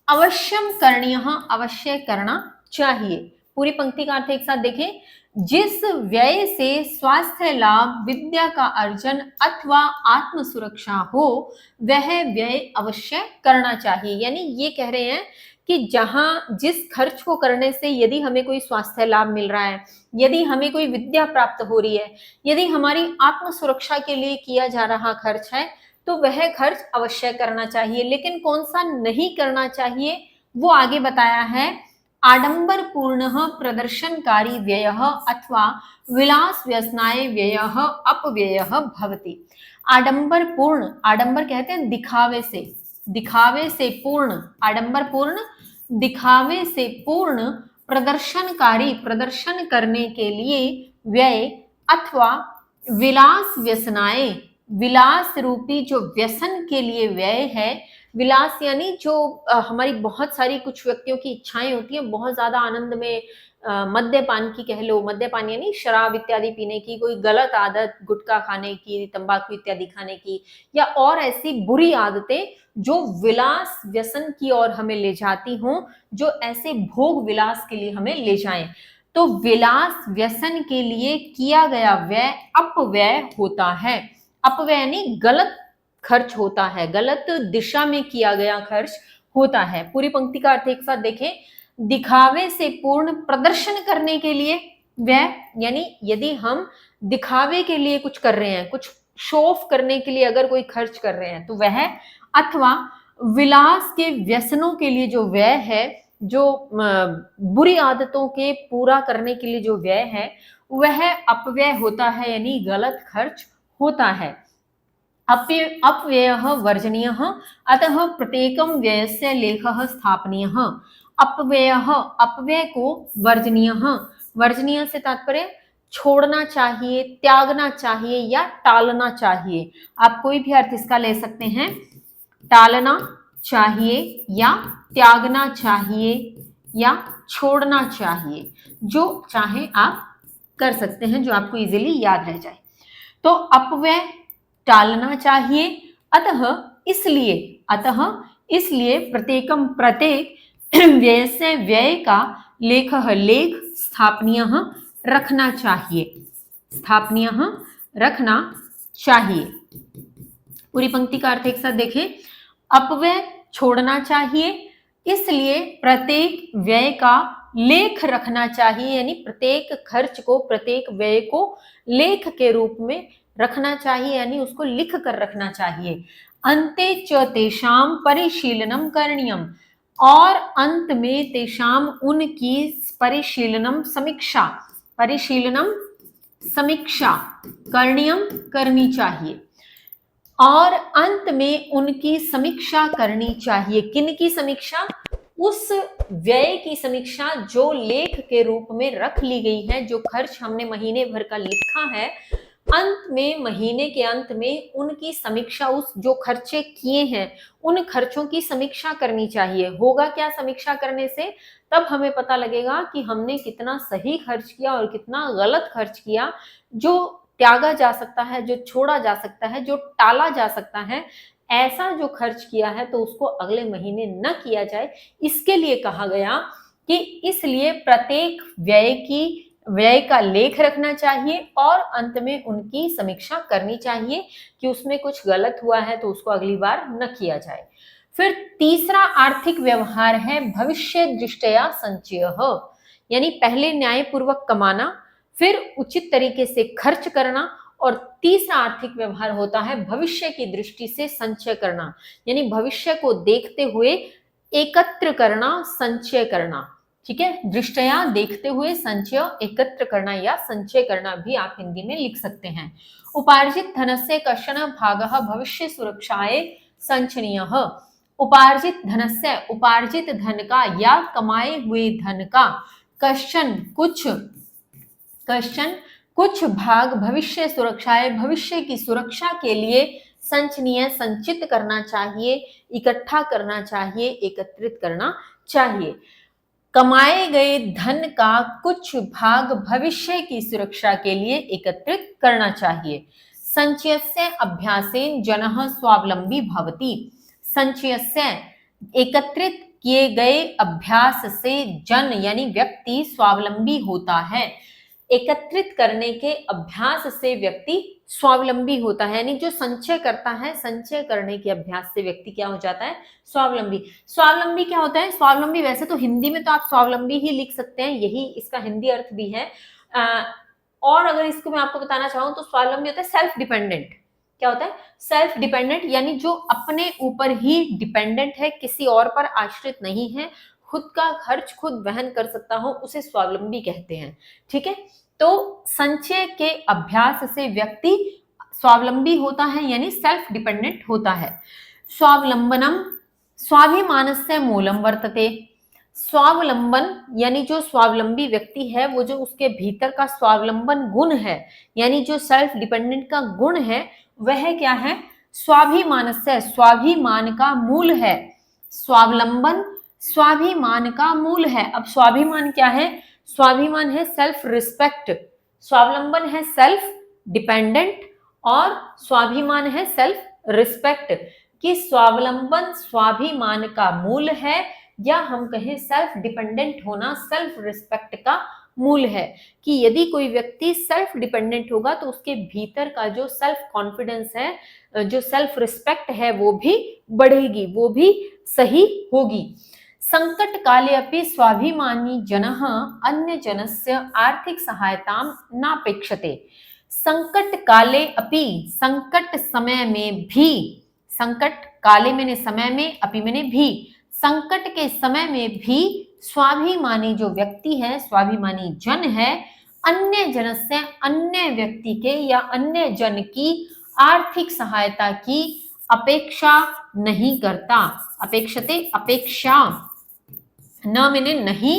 अवश्यम करणीय अवश्य करना चाहिए। पूरी पंक्ति का अर्थ एक साथ देखें। जिस व्यय से स्वास्थ्य लाभ, विद्या का अर्जन अथवा आत्म सुरक्षा हो, वह व्यय अवश्य करना चाहिए। यानी ये कह रहे हैं कि जहां जिस खर्च को करने से यदि हमें कोई स्वास्थ्य लाभ मिल रहा है, यदि हमें कोई विद्या प्राप्त हो रही है, यदि हमारी आत्म सुरक्षा के लिए किया जा रहा खर्च है, तो वह खर्च अवश्य करना चाहिए। लेकिन कौन सा नहीं करना चाहिए वो आगे बताया है। आडंबर पूर्ण प्रदर्शनकारी व्ययः अथवा विलास व्यसनाय व्ययः अपव्ययः भवति। आडंबर पूर्ण, आडंबर कहते हैं दिखावे से पूर्ण, आडंबर पूर्ण दिखावे से पूर्ण, प्रदर्शनकारी प्रदर्शन करने के लिए व्यय, अथवा विलास व्यसनाय विलास रूपी जो व्यसन के लिए व्यय है। विलास यानी जो हमारी बहुत सारी कुछ व्यक्तियों की इच्छाएं होती हैं, बहुत ज्यादा आनंद में, मद्यपान की कह लो, मद्यपान यानी शराब इत्यादि पीने की, कोई गलत आदत गुटखा खाने की, तंबाकू इत्यादि खाने की, या और ऐसी बुरी आदतें जो विलास व्यसन की ओर हमें ले जाती हों, जो ऐसे भोग विलास के लिए हमें ले जाएं। तो विलास व्यसन के लिए किया गया व्यय अपव्यय होता है। अपव्यय यानी गलत खर्च होता है, गलत दिशा में किया गया खर्च होता है। पूरी पंक्ति का अर्थ एक साथ देखें। दिखावे से पूर्ण, प्रदर्शन करने के लिए व्यय, यानी यदि हम दिखावे के लिए कुछ कर रहे हैं, कुछ शो ऑफ करने के लिए अगर कोई खर्च कर रहे हैं तो वह, अथवा विलास के व्यसनों के लिए जो व्यय है, जो बुरी आदतों के पूरा करने के लिए जो व्यय है, वह अपव्यय होता है, यानी गलत खर्च होता है। अपव्ययः वर्जनीयः, अतः प्रत्येकं व्ययस्य लेखः स्थापनीयः। अपव्ययः, अपव्यय को वर्जनीयः, वर्जनीय से तात्पर्य छोड़ना चाहिए, त्यागना चाहिए या टालना चाहिए। आप कोई भी अर्थ इसका ले सकते हैं। टालना चाहिए या त्यागना चाहिए या छोड़ना चाहिए, जो चाहे आप कर सकते हैं, जो आपको इजीली याद रह जाए। तो अपव्यय टालना चाहिए, अतः इसलिए प्रत्येकम प्रत्येक व्यय से व्यय का लेख स्थापनीय रखना चाहिए। स्थापनीयः रखना चाहिए। पूरी पंक्ति का अर्थ एक साथ देखें। अपव्यय छोड़ना चाहिए, इसलिए प्रत्येक व्यय का लेख रखना चाहिए, यानी प्रत्येक खर्च को, प्रत्येक व्यय को लेख के रूप में रखना चाहिए, यानी उसको लिख कर रखना चाहिए। अन्ते च तेषां परिशीलनम करणीयम, और अंत में तेषाम उनकी परिशीलनम समीक्षा, परिशीलनम समीक्षा करणीयम करनी चाहिए, और अंत में उनकी समीक्षा करनी चाहिए। किन की समीक्षा? उस व्यय की समीक्षा जो लेख के रूप में रख ली गई है, जो खर्च हमने महीने भर का लिखा है, अंत में, महीने के अंत में उनकी समीक्षा, उस जो खर्चे किए हैं उन खर्चों की समीक्षा करनी चाहिए। होगा क्या समीक्षा करने से? तब हमें पता लगेगा कि हमने कितना सही खर्च किया और कितना गलत खर्च किया। जो त्यागा जा सकता है, जो छोड़ा जा सकता है, जो टाला जा सकता है, ऐसा जो खर्च किया है तो उसको अगले महीने न किया जाए। इसके लिए कहा गया कि इसलिए प्रत्येक व्यय का लेख रखना चाहिए और अंत में उनकी समीक्षा करनी चाहिए कि उसमें कुछ गलत हुआ है तो उसको अगली बार न किया जाए। फिर तीसरा आर्थिक व्यवहार है भविष्य दृष्टया संचयः, यानी पहले न्यायपूर्वक कमाना, फिर उचित तरीके से खर्च करना, और तीसरा आर्थिक व्यवहार होता है भविष्य की दृष्टि से संचय करना, यानी भविष्य को देखते हुए एकत्र करना, संचय करना। ठीक है, दृष्टया देखते हुए संचय एकत्र करना या संचय करना भी आप हिंदी में लिख सकते हैं। उपार्जित धनस्य कश्चन भागः भविष्य सुरक्षायै संचनीयः। उपार्जित धनस्य, उपार्जित धन का या कमाए हुए धन का कश्चन कुछ भाग भविष्य सुरक्षाएं, भविष्य की सुरक्षा के लिए संचनीय, संचित करना चाहिए, इकट्ठा करना चाहिए, एकत्रित करना चाहिए। कमाए गए धन का कुछ भाग भविष्य की सुरक्षा के लिए एकत्रित करना चाहिए। संचयस्य अभ्यासेन जनः स्वावलंबी भवति। संचयस्य, एकत्रित किए गए अभ्यास से जन यानी व्यक्ति स्वावलंबी होता है। एकत्रित करने के अभ्यास से व्यक्ति स्वावलंबी होता है, यानी जो संचय करता है, संचय करने के अभ्यास से व्यक्ति क्या हो जाता है? स्वावलंबी। स्वावलंबी क्या होता है? स्वावलंबी वैसे तो हिंदी में तो आप स्वावलंबी ही लिख सकते हैं, यही इसका हिंदी अर्थ भी है। और अगर इसको मैं आपको बताना चाहूं तो स्वावलंबी होता है सेल्फ डिपेंडेंट। क्या होता है? सेल्फ डिपेंडेंट, यानी जो अपने ऊपर ही डिपेंडेंट है, किसी और पर आश्रित नहीं है, खुद का खर्च खुद वहन कर सकता हो, उसे स्वावलंबी कहते हैं। ठीक है, तो संचय के अभ्यास से व्यक्ति स्वावलंबी होता है, यानी सेल्फ डिपेंडेंट होता है। स्वावलंबनम स्वाभिमानस्य मूलम वर्तते। स्वावलंबन यानी जो स्वावलंबी व्यक्ति है, वो जो उसके भीतर का स्वावलंबन गुण है, यानी जो सेल्फ डिपेंडेंट का गुण है, वह क्या है? स्वाभिमानस्य, स्वाभिमान का मूल है। स्वावलंबन स्वाभिमान का मूल है। अब स्वाभिमान क्या है? स्वाभिमान है सेल्फ रिस्पेक्ट, स्वावलंबन है सेल्फ डिपेंडेंट, और स्वाभिमान है सेल्फ रिस्पेक्ट। कि स्वावलंबन स्वाभिमान का मूल है, या हम कहें सेल्फ डिपेंडेंट होना सेल्फ रिस्पेक्ट का मूल है। कि यदि कोई व्यक्ति सेल्फ डिपेंडेंट होगा तो उसके भीतर का जो सेल्फ कॉन्फिडेंस है, जो सेल्फ रिस्पेक्ट है, वो भी बढ़ेगी, वो भी सही होगी। संकट काले अपि स्वाभिमानी जनः अन्य जनस्य आर्थिक सहायतां नापेक्षते। संकट काले अपि, संकट समय में भी, संकट काले मैंने समय में, अपि मैंने भी, संकट के समय में भी स्वाभिमानी जो व्यक्ति है, स्वाभिमानी जन है, अन्य जन से, अन्य व्यक्ति के या अन्य जन की आर्थिक सहायता की अपेक्षा नहीं करता। अपेक्षते, अपेक्षा, न मैंने नहीं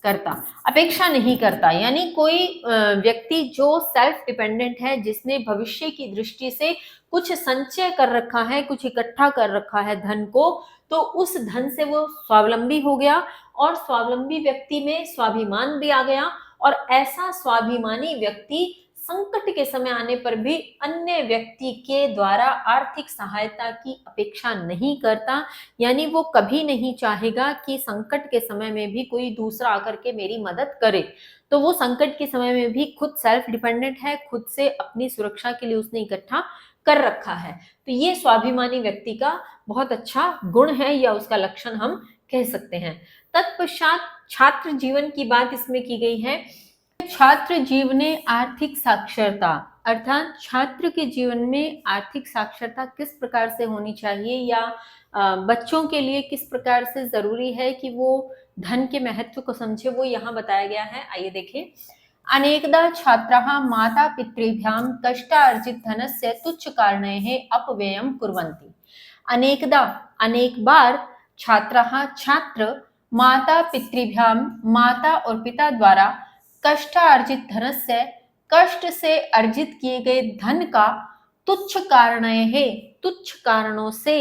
करता, अपेक्षा नहीं करता, यानी कोई व्यक्ति जो सेल्फ डिपेंडेंट है, जिसने भविष्य की दृष्टि से कुछ संचय कर रखा है, कुछ इकट्ठा कर रखा है धन को, तो उस धन से वो स्वावलंबी हो गया, और स्वावलंबी व्यक्ति में स्वाभिमान भी आ गया, और ऐसा स्वाभिमानी व्यक्ति संकट के समय आने पर भी अन्य व्यक्ति के द्वारा आर्थिक सहायता की अपेक्षा नहीं करता, यानी वो कभी नहीं चाहेगा कि संकट के समय में भी कोई दूसरा आकर के मेरी मदद करे। तो वो संकट के समय में भी खुद सेल्फ डिपेंडेंट है, खुद से अपनी सुरक्षा के लिए उसने इकट्ठा कर रखा है। तो ये स्वाभिमानी व्यक्ति का बहुत अच्छा गुण है या उसका लक्षण हम कह सकते हैं। तत्पश्चात छात्र जीवन की बात इसमें की गई है। छात्र जीवने आर्थिक साक्षरता, अर्थात छात्र के जीवन में आर्थिक साक्षरता किस प्रकार से होनी चाहिए या बच्चों के लिए किस प्रकार से जरूरी है कि वो धन के महत्व को समझे, वो यहाँ बताया गया है। आइए देखें। अनेकदा छात्राः माता पितृभ्यां कष्टार्जित धनस्य तुच्छ कारणैः अपव्ययं कुर्वन्ति। अनेकदा, अनेक बार, छात्राः, छात्र, माता पितृभ्यां, माता और पिता द्वारा, कष्टार्जित धनस्य, कष्ट से अर्जित किए गए धन का, तुच्छ कारणैः, तुच्छ कारणों से,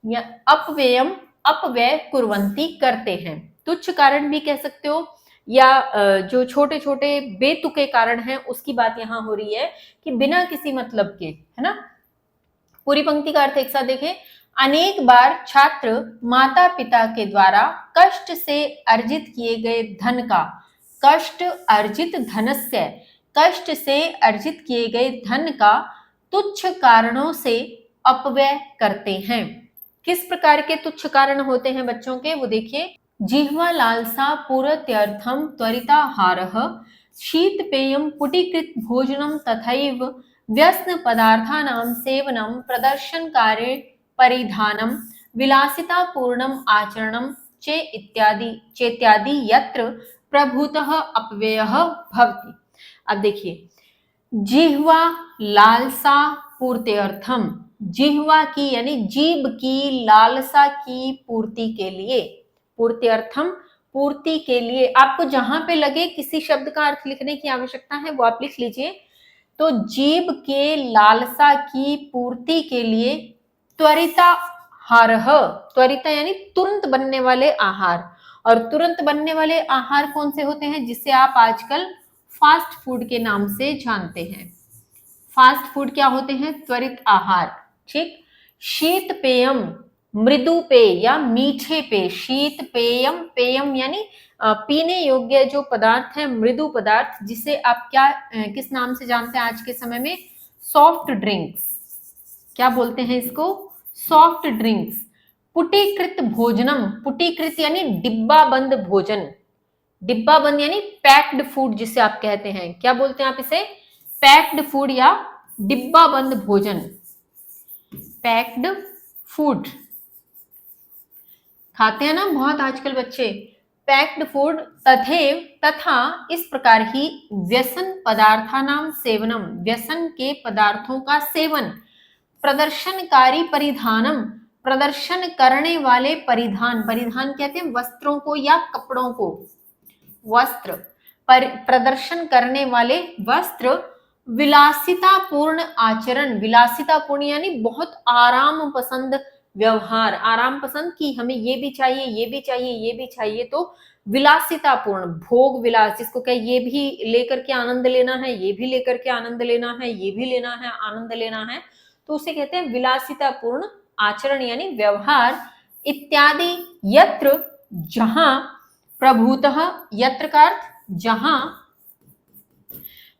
या अपव्ययम, अपव्यय कुर्वन्ति, करते हैं। तुच्छ कारण भी कह सकते हो या जो छोटे छोटे बेतुके कारण हैं उसकी बात यहाँ हो रही है कि बिना किसी मतलब के, है ना। पूरी पंक्ति का अर्थ एक साथ देखें। अनेक बार छात्र माता पिता के द्वारा कष्ट से अर्जित किए गए धन का, कष्ट अर्जित धनस्य, कष्ट से अर्जित किए गए धन का तुच्छ कारणों से अपव्यय करते हैं। किस प्रकार के तुच्छ कारण होते हैं बच्चों के, वो देखिए। जिह्वा लालसा पूरत्यर्थम त्वरिताहारः, शीत पेयम पुटीकृत भोजनम तथैव व्यसन पदार्थानां सेवनम, प्रदर्शन कार्य परिधानम, विलासिता पूर्णम आचरणम चे इत्यादि चेत्यादि यत्र प्रभूतः अपव्ययः भवति। अब देखिए, जिह्वा लालसा पूर्त्यर्थम, जिह्वा की यानी जीभ की लालसा की पूर्ति के लिए, पूर्त्यर्थम, पूर्ति के लिए। आपको जहां पे लगे किसी शब्द का अर्थ लिखने की आवश्यकता है वो आप लिख लीजिए। तो जीभ के लालसा की पूर्ति के लिए त्वरिताहारः, त्वरिता यानी तुरंत बनने वाले आहार, और तुरंत बनने वाले आहार कौन से होते हैं, जिसे आप आजकल फास्ट फूड के नाम से जानते हैं। फास्ट फूड क्या होते हैं, त्वरित आहार, ठीक। शीत पेयम, मृदु पेय या मीठे पेय, शीत पेयम, पेयम यानी पीने योग्य जो पदार्थ है, मृदु पदार्थ, जिसे आप क्या किस नाम से जानते हैं आज के समय में, सॉफ्ट ड्रिंक्स, क्या बोलते हैं इसको, सॉफ्ट ड्रिंक्स। पुटीकृत भोजनम, पुटीकृत यानी डिब्बा बंद भोजन, डिब्बा बंद यानी पैक्ड फूड जिसे आप कहते हैं, क्या बोलते हैं आप इसे, पैक्ड फूड या डिब्बा बंद भोजन, पैक्ड फूड खाते हैं ना बहुत आजकल बच्चे, पैक्ड फूड। तथैव, तथा, इस प्रकार ही, व्यसन पदार्थानां सेवनम, व्यसन के पदार्थों का सेवन, प्रदर्शनकारी परिधानम, प्रदर्शन करने वाले परिधान, परिधान कहते हैं वस्त्रों को या कपड़ों को, वस्त्र, प्रदर्शन करने वाले वस्त्र, विलासितापूर्ण आचरण, विलासितापूर्ण यानी बहुत आराम पसंद व्यवहार, आराम पसंद की हमें ये भी चाहिए, ये भी चाहिए, ये भी चाहिए, तो विलासितापूर्ण, भोग विलास, जिसको क्या ये भी लेकर के आनंद लेना है, ये भी लेकर के आनंद लेना है, ये भी लेना है, आनंद लेना है, तो उसे कहते हैं विलासितापूर्ण आचरण यानी व्यवहार। इत्यादि यत्र, जहां, प्रभूतः, यत्र का अर्थ जहां,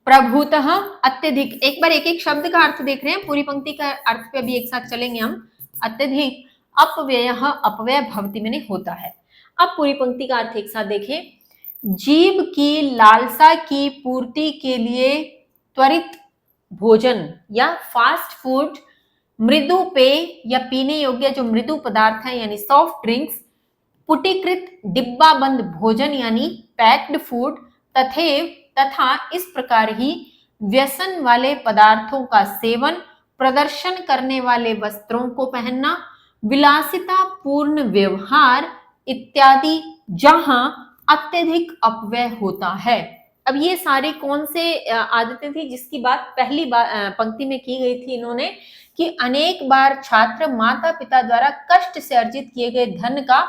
प्रभूतः अत्यधिक, एक बार एक एक शब्द का अर्थ देख रहे हैं, पूरी पंक्ति का अर्थ पे अभी एक साथ चलेंगे हम। अत्यधिक, अपव्ययः, अपव्यय भवति मैंने होता है। अब पूरी पंक्ति का अर्थ एक साथ देखें। जीभ की लालसा की पूर्ति के लिए त्वरित भोजन या फास्ट फूड, मृदु पेय या पीने योग्य जो मृदु पदार्थ है यानी सॉफ्ट ड्रिंक्स, पुटीकृत डिब्बा बंद भोजन यानी पैक्ड फूड, तथैव, तथा, इस प्रकार ही, व्यसन वाले पदार्थों का सेवन, प्रदर्शन करने वाले वस्त्रों को पहनना, विलासिता पूर्ण व्यवहार इत्यादि, जहां अत्यधिक अपव्यय होता है। अब ये सारी कौन से आदतें थी जिसकी बात पहली पंक्ति में की गई थी इन्होंने, कि अनेक बार छात्र माता पिता द्वारा कष्ट से अर्जित किए गए धन का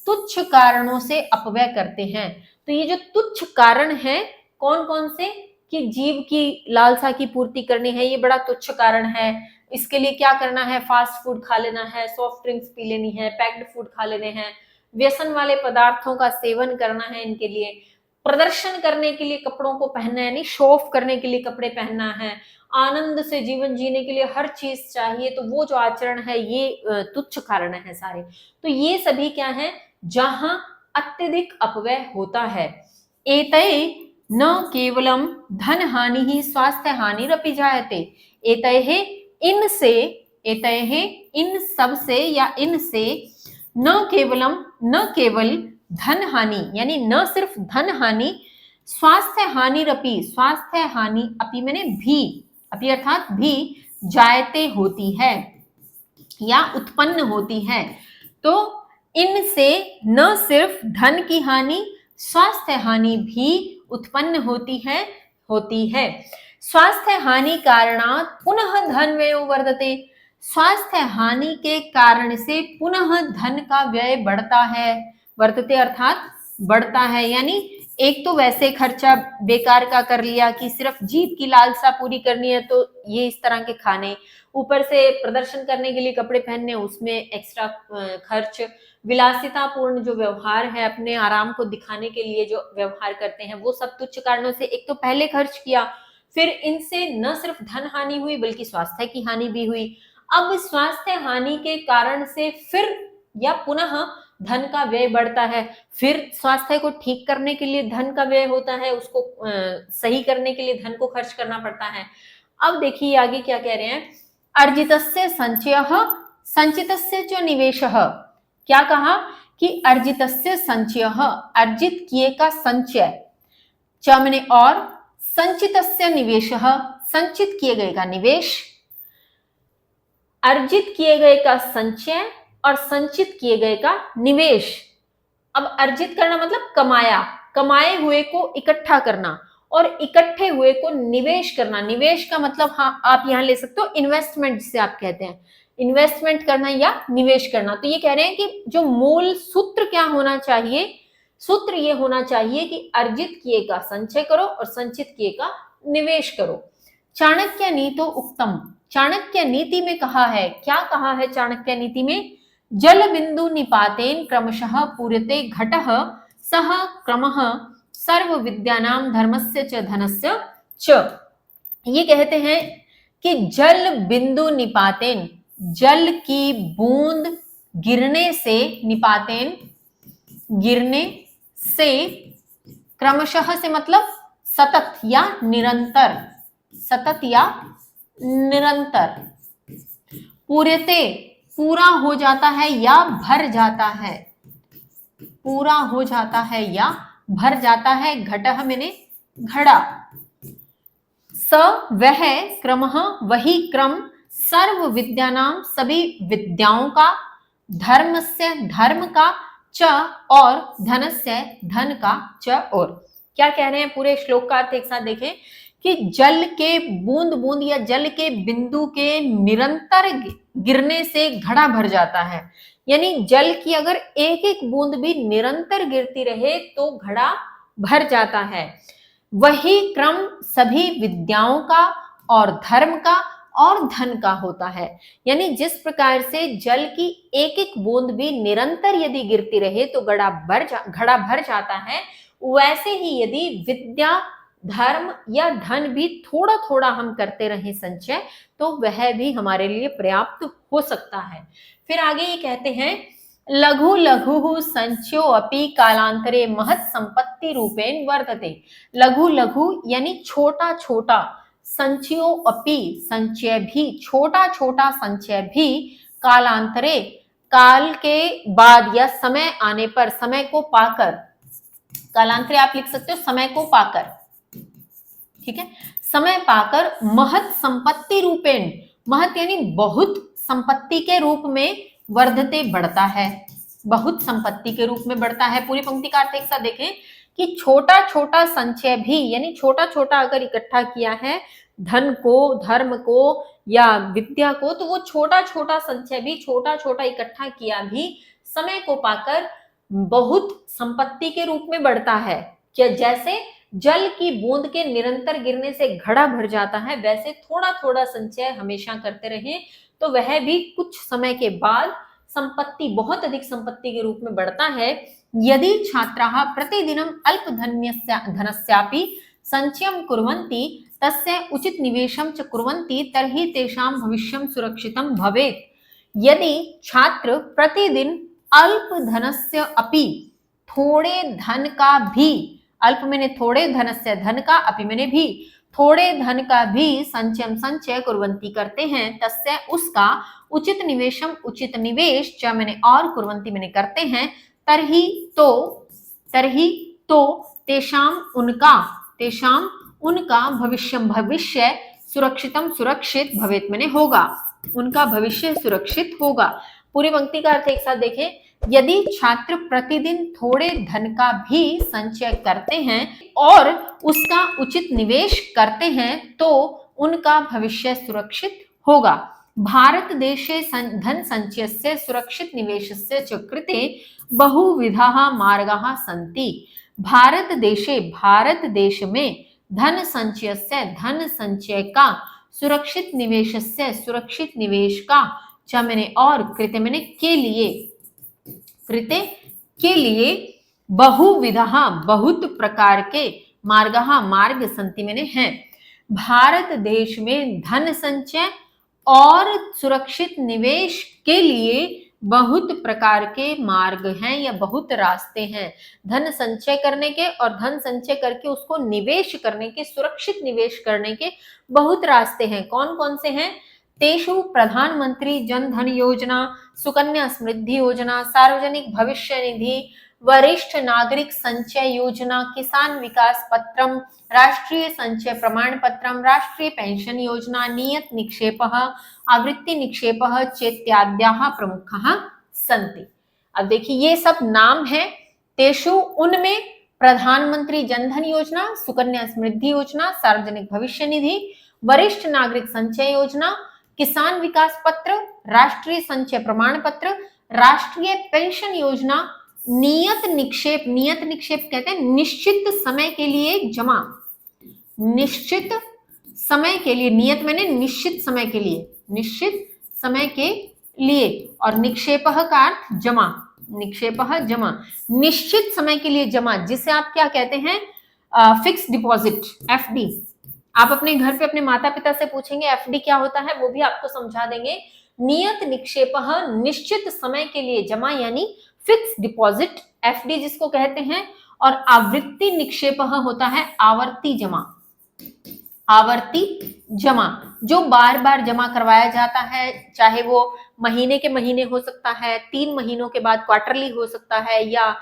तुच्छ कारणों से अपव्यय करते हैं। तो ये जो तुच्छ कारण है, कौन कौन से, कि जीव की लालसा की पूर्ति करनी है, ये बड़ा तुच्छ कारण है। इसके लिए क्या करना है, फास्ट फूड खा लेना है, सॉफ्ट ड्रिंक्स पी लेनी है, पैक्ड फूड खा लेने हैं, व्यसन वाले पदार्थों का सेवन करना है, इनके लिए प्रदर्शन करने के लिए कपड़ों को पहनना है, यानी शो ऑफ करने के लिए कपड़े पहनना है, आनंद से जीवन जीने के लिए हर चीज चाहिए, तो वो जो आचरण है ये तुच्छ कारण है सारे। तो ये सभी क्या है, जहां अत्यधिक अपव्यय होता है। एतय न केवलम धन हानि ही स्वास्थ्य हानिरपि जायते। एतय इनसे, एतय इन सब से या इनसे न केवलम, न केवल धन हानि, यानी न सिर्फ धन हानि, स्वास्थ्य हानिरपि, स्वास्थ्य हानि अपि मैंने भी, अपि अर्थात भी, जायते होती है या उत्पन्न होती है। तो इनसे न सिर्फ धन की हानि, स्वास्थ्य हानि भी उत्पन्न होती है। स्वास्थ्य हानि कारणात् पुनः धन व्ययो वर्धते। स्वास्थ्य हानि के कारण से पुनः धन का व्यय बढ़ता है, वर्धते अर्थात बढ़ता है। यानी एक तो वैसे खर्चा बेकार का कर लिया कि सिर्फ जीभ की लालसा पूरी करनी है तो ये इस तरह के खाने, ऊपर से प्रदर्शन करने के लिए कपड़े पहनने, उसमें एक्स्ट्रा खर्च, विलासितापूर्ण जो व्यवहार है, अपने आराम को दिखाने के लिए जो व्यवहार करते हैं, वो सब तुच्छ कारणों से एक तो पहले खर्च किया, फिर इनसे न सिर्फ धन हानि हुई बल्कि स्वास्थ्य की हानि भी हुई। अब स्वास्थ्य हानि के कारण से फिर या पुनः धन का व्यय बढ़ता है, फिर स्वास्थ्य को ठीक करने के लिए धन का व्यय होता है, उसको सही करने के लिए धन को खर्च करना पड़ता है। अब देखिए आगे क्या कह रहे हैं, अर्जितस्य संचयः संचितस्य च निवेशः। क्या कहा कि अर्जितस्य संचयः, अर्जित किए का संचय, च मैंने और, संचितस्य निवेशः, संचित किए गए का निवेश, अर्जित किए गए का संचय और संचित किए गए का निवेश। अब अर्जित करना मतलब कमाया, कमाए हुए को इकट्ठा करना और इकट्ठे हुए को निवेश करना। निवेश का मतलब हाँ आप यहां ले सकते हो इन्वेस्टमेंट, जिसे आप कहते हैं इन्वेस्टमेंट करना या निवेश करना। तो ये कह रहे हैं कि जो मूल सूत्र क्या होना चाहिए, सूत्र ये होना चाहिए कि अर्जित किए का संचय करो और संचित किए का निवेश करो। चाणक्य नीतो उक्तम, चाणक्य नीति में कहा है, क्या कहा है चाणक्य नीति में, जल बिंदु निपातेन क्रमशः पूर्यते घटः सह क्रमः सर्व विद्यानाम धर्मस्य च धनस्य च। ये कहते हैं कि जल बिंदु निपातेन, जल की बूंद गिरने से, निपातेन गिरने से, क्रमशः से मतलब सतत या निरंतर, सतत या निरंतर, पूर्यते पूरा हो जाता है या भर जाता है, पूरा हो जाता है या भर जाता है, घटः मैंने घड़ा, स वह, क्रमः वही क्रम, सर्व विद्यानाम सभी विद्याओं का, धर्मस्य धर्म का, च और धनस्य धन का, च और। क्या कह रहे हैं, पूरे श्लोक का अर्थ एक साथ देखें कि जल के बूंद बूंद या जल के बिंदु के निरंतर गिरने से घड़ा भर जाता है। यानी जल की अगर एक एक बूंद भी निरंतर गिरती रहे तो घड़ा भर जाता है। वही क्रम सभी विद्याओं का और धर्म का और धन का होता है। यानी जिस प्रकार से जल की एक एक बूंद भी निरंतर यदि गिरती रहे तो घड़ा भर जाता है, वैसे ही यदि विद्या, धर्म या धन भी थोड़ा थोड़ा हम करते रहे संचय तो वह भी हमारे लिए पर्याप्त हो सकता है। फिर आगे ये कहते हैं, लघु लघु संचयो अपि कालांतरे महत् संपत्ति रूपेण वर्तते। लघु लघु यानी छोटा छोटा, संचयो अपि संचय भी, छोटा छोटा संचय भी, कालांतरे काल के बाद या समय आने पर, समय को पाकर, कालांतरे आप लिख सकते हो समय को पाकर, ठीक है, समय पाकर महत् संपत्ति रूपेण, महत् यानी बहुत संपत्ति के रूप में, वर्धते बढ़ता है, बहुत संपत्ति के रूप में बढ़ता है। पूरी पंक्ति का अर्थ एक साथ देखें कि छोटा छोटा संचय भी, यानी छोटा छोटा अगर इकट्ठा किया है धन को, धर्म को या विद्या को, तो वो छोटा छोटा संचय भी, छोटा छोटा इकट्ठा किया भी समय को पाकर बहुत संपत्ति के रूप में बढ़ता है। क्या, जैसे जल की बूंद के निरंतर गिरने से घड़ा भर जाता है, वैसे थोड़ा थोड़ा संचय हमेशा करते रहें तो वह भी कुछ समय के बाद संपत्ति, बहुत अधिक संपत्ति के रूप में बढ़ता है। यदि छात्राः प्रतिदिनम् अल्पधनस्यापि संचयं कुर्वन्ति तस्य उचित निवेशं च कुर्वन्ति तर्हि तेषां भविष्यं सुरक्षितं भवेत्। यदि छात्र प्रतिदिन अल्प धनस्य अपि, थोड़े धन का भी, अल्प मैंने थोड़े धनस्य, धन का, अपि मैंने भी, थोड़े धन का भी संचय कुर्वन्ति करते हैं, तस्य उसका, उचित निवेशम उचित निवेश च मैंने और कुर्वन्ति मैंने करते हैं, तरही तो तेषाम उनका भविष्य सुरक्षितम सुरक्षित भवेत मैंने होगा, उनका भविष्य सुरक्षित होगा। पूरी पंक्ति का अर्थ एक साथ देखें। यदि छात्र प्रतिदिन थोड़े धन का भी संचय करते हैं और उसका उचित निवेश करते हैं तो उनका भविष्य सुरक्षित होगा। भारत देशे धन संचयस्य सुरक्षित निवेशस्य च कृते बहुविधाः मार्गाः सन्ति। भारत देश में धन संचय का, सुरक्षित निवेश का, च मैंने और, कृते मैंने के लिए बहुविधः बहुत प्रकार के, मार्ग संति मैंने हैं। भारत देश में धन संचय और सुरक्षित निवेश के लिए बहुत प्रकार के मार्ग हैं या बहुत रास्ते हैं। धन संचय करने के और धन संचय करके उसको निवेश करने के, सुरक्षित निवेश करने के बहुत रास्ते हैं। कौन कौन से हैं? तेषु प्रधानमंत्री जन धन योजना, सुकन्या समृद्धि योजना, सार्वजनिक भविष्य निधि, वरिष्ठ नागरिक संचय योजना, किसान विकास पत्रम, राष्ट्रीय संचय प्रमाण पत्रम, राष्ट्रीय पेंशन योजना, नियत निक्षेपः, आवृत्ति निक्षेपः चेत्याद्याः प्रमुखाः सन्ति। अब देखिए ये सब नाम है। तेषु उनमें प्रधानमंत्री जनधन योजना, सुकन्या समृद्धि योजना, सार्वजनिक भविष्य निधि, वरिष्ठ नागरिक संचय योजना, किसान विकास पत्र, राष्ट्रीय संचय प्रमाण पत्र, राष्ट्रीय पेंशन योजना, नियत निक्षेप कहते हैं निश्चित समय के लिए जमा, निश्चित समय के लिए, नियत मैंने निश्चित समय के लिए, निश्चित समय के लिए, और निक्षेपः का अर्थ जमा, निक्षेपः जमा, निश्चित समय के लिए जमा, जिसे आप क्या कहते हैं? Fix deposit, FD. आप अपने घर पे अपने माता पिता से पूछेंगे एफडी क्या होता है, वो भी आपको समझा देंगे। नियत निक्षेपः निश्चित समय के लिए जमा यानी फिक्स डिपॉजिट, एफडी जिसको कहते हैं, और आवृत्ति निक्षेपः होता है आवर्ती जमा, आवर्ती जमा जो बार बार जमा करवाया जाता है, चाहे वो महीने के महीने हो सकता है, 3 महीनों के बाद क्वार्टरली हो सकता है, या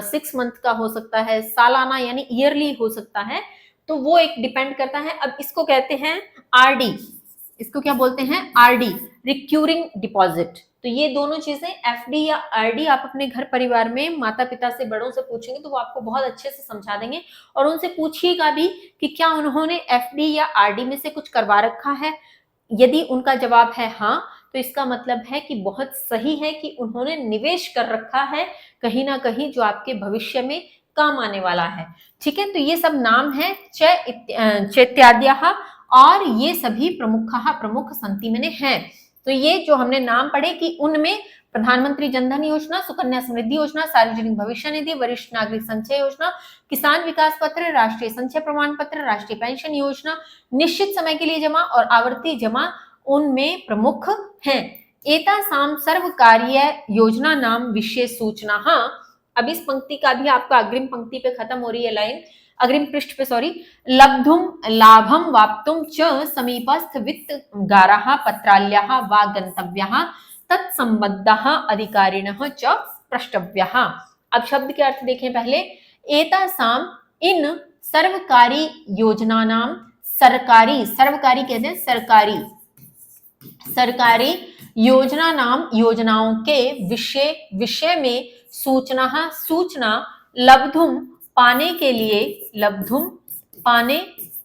6 मंथ का हो सकता है, सालाना यानी ईयरली हो सकता है, तो वो एक डिपेंड करता है। अब इसको कहते हैं आरडी, इसको क्या बोलते हैं? RD, recurring deposit. तो ये दोनों चीजें एफडी या आरडी आप अपने घर परिवार में माता पिता से, बड़ों से पूछेंगे तो वो आपको बहुत अच्छे से समझा देंगे। और उनसे पूछिएगा भी कि क्या उन्होंने एफडी या आरडी में से कुछ करवा रखा है। यदि उनका जवाब है हाँ, तो इसका मतलब है कि बहुत सही है कि उन्होंने निवेश कर रखा है कहीं ना कहीं, जो आपके भविष्य में काम आने वाला है। ठीक है, तो ये सब नाम है चैत्याद्याः, और ये सभी प्रमुख संति में हैं। तो ये जो हमने नाम पढ़े कि उनमें प्रधानमंत्री जनधन योजना, सुकन्या समृद्धि योजना, सार्वजनिक भविष्य निधि, वरिष्ठ नागरिक संचय योजना, किसान विकास पत्र, राष्ट्रीय संचय प्रमाण पत्र, राष्ट्रीय पेंशन योजना, निश्चित समय के लिए जमा और आवर्ती जमा उनमें प्रमुख हैं। एतासां सर्वकारीय योजना नाम विशेष सूचना। हाँ, अब इस पंक्ति का भी आपका अग्रिम पंक्ति पे खत्म हो रही है लाइन, अग्रिम पृष्ठ पे, सॉरी। लब्धुम लाभम वाप्तुम च समीपस्थ वित्त गाराः पत्राल्याः वा गंतव्याः तत्संबद्धाः अधिकारिणः च प्रष्टव्याः। अब शब्द के अर्थ देखें पहले। एतासां इन सर्वकारी योजना नाम, सरकारी, सर्वकारी कहते हैं सरकारी, सरकारी योजना नाम योजनाओं के विषय में सूचना लब्धुम पाने के लिए, लब्धुम पाने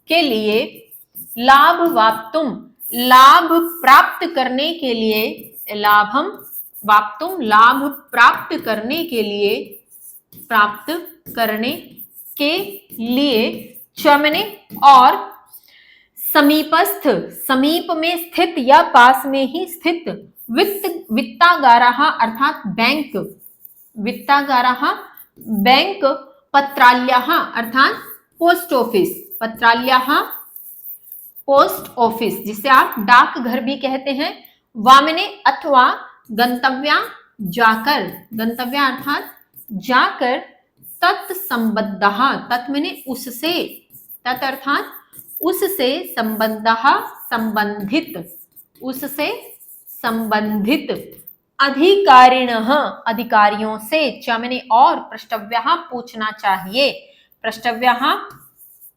के लिए, लाभ वाप्तुम लाभ प्राप्त करने के लिए, लाभम वाप्तुम लाभ प्राप्त करने के लिए, प्राप्त करने के लिए चमने और समीपस्थ, समीप में स्थित या पास में ही स्थित वित्तागाराः अर्थात बैंक, वित्तागाराः बैंक, पत्राल्याः अर्थात पोस्ट ऑफिस, पत्राल्याः पोस्ट ऑफिस जिसे आप डाकघर भी कहते हैं, वामने अथवा गंतव्या जाकर, गंतव्या अर्थात जाकर, तत्संबद्धः, तत् मैंने उससे, तत् अर्थात उससे, संबद्धः संबंधित, उससे संबंधित, अधिकारिणः अधिकारियों से, चमने और, पृष्टव्यः पूछना चाहिए, पृष्टव्यः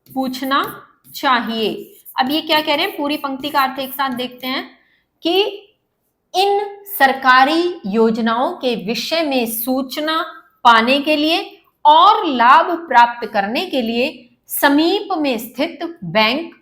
पूछना चाहिए। अब ये क्या कह रहे हैं, पूरी पंक्ति का अर्थ एक साथ देखते हैं कि इन सरकारी योजनाओं के विषय में सूचना पाने के लिए और लाभ प्राप्त करने के लिए समीप में स्थित बैंक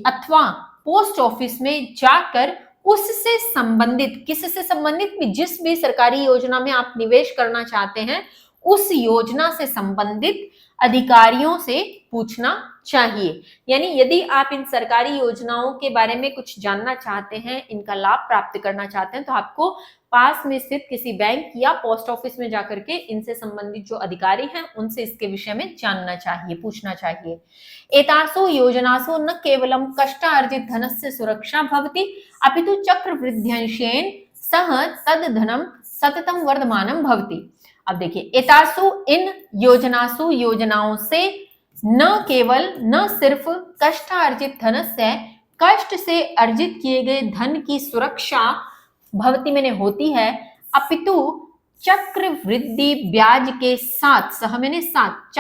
अथवा पोस्ट ऑफिस में जाकर उससे संबंधित, किससे संबंधित, जिस भी सरकारी योजना में आप निवेश करना चाहते हैं उस योजना से संबंधित अधिकारियों से पूछना चाहिए। यानी यदि आप इन सरकारी योजनाओं के बारे में कुछ जानना चाहते हैं, इनका लाभ प्राप्त करना चाहते हैं, तो आपको पास में स्थित किसी बैंक या पोस्ट ऑफिस में जाकर के इनसे संबंधित जो अधिकारी हैं उनसे इसके विषय में जानना चाहिए, पूछना चाहिए। एतासु योजनासु न केवलं कष्टार्जित धनस्य सुरक्षा भवति अपितु चक्रवृद्ध्यंशेन सह तद धनम सततम वर्धमानम भवति। अब देखिए, एतासु इन योजनासु योजनाओं से न केवल, न सिर्फ कष्टार्जित धनस्य कष्ट से अर्जित किए गए धन की सुरक्षा भवति मैंने होती है, अपितु चक्रवृद्धि ब्याज के साथ, सह मैंने साथ,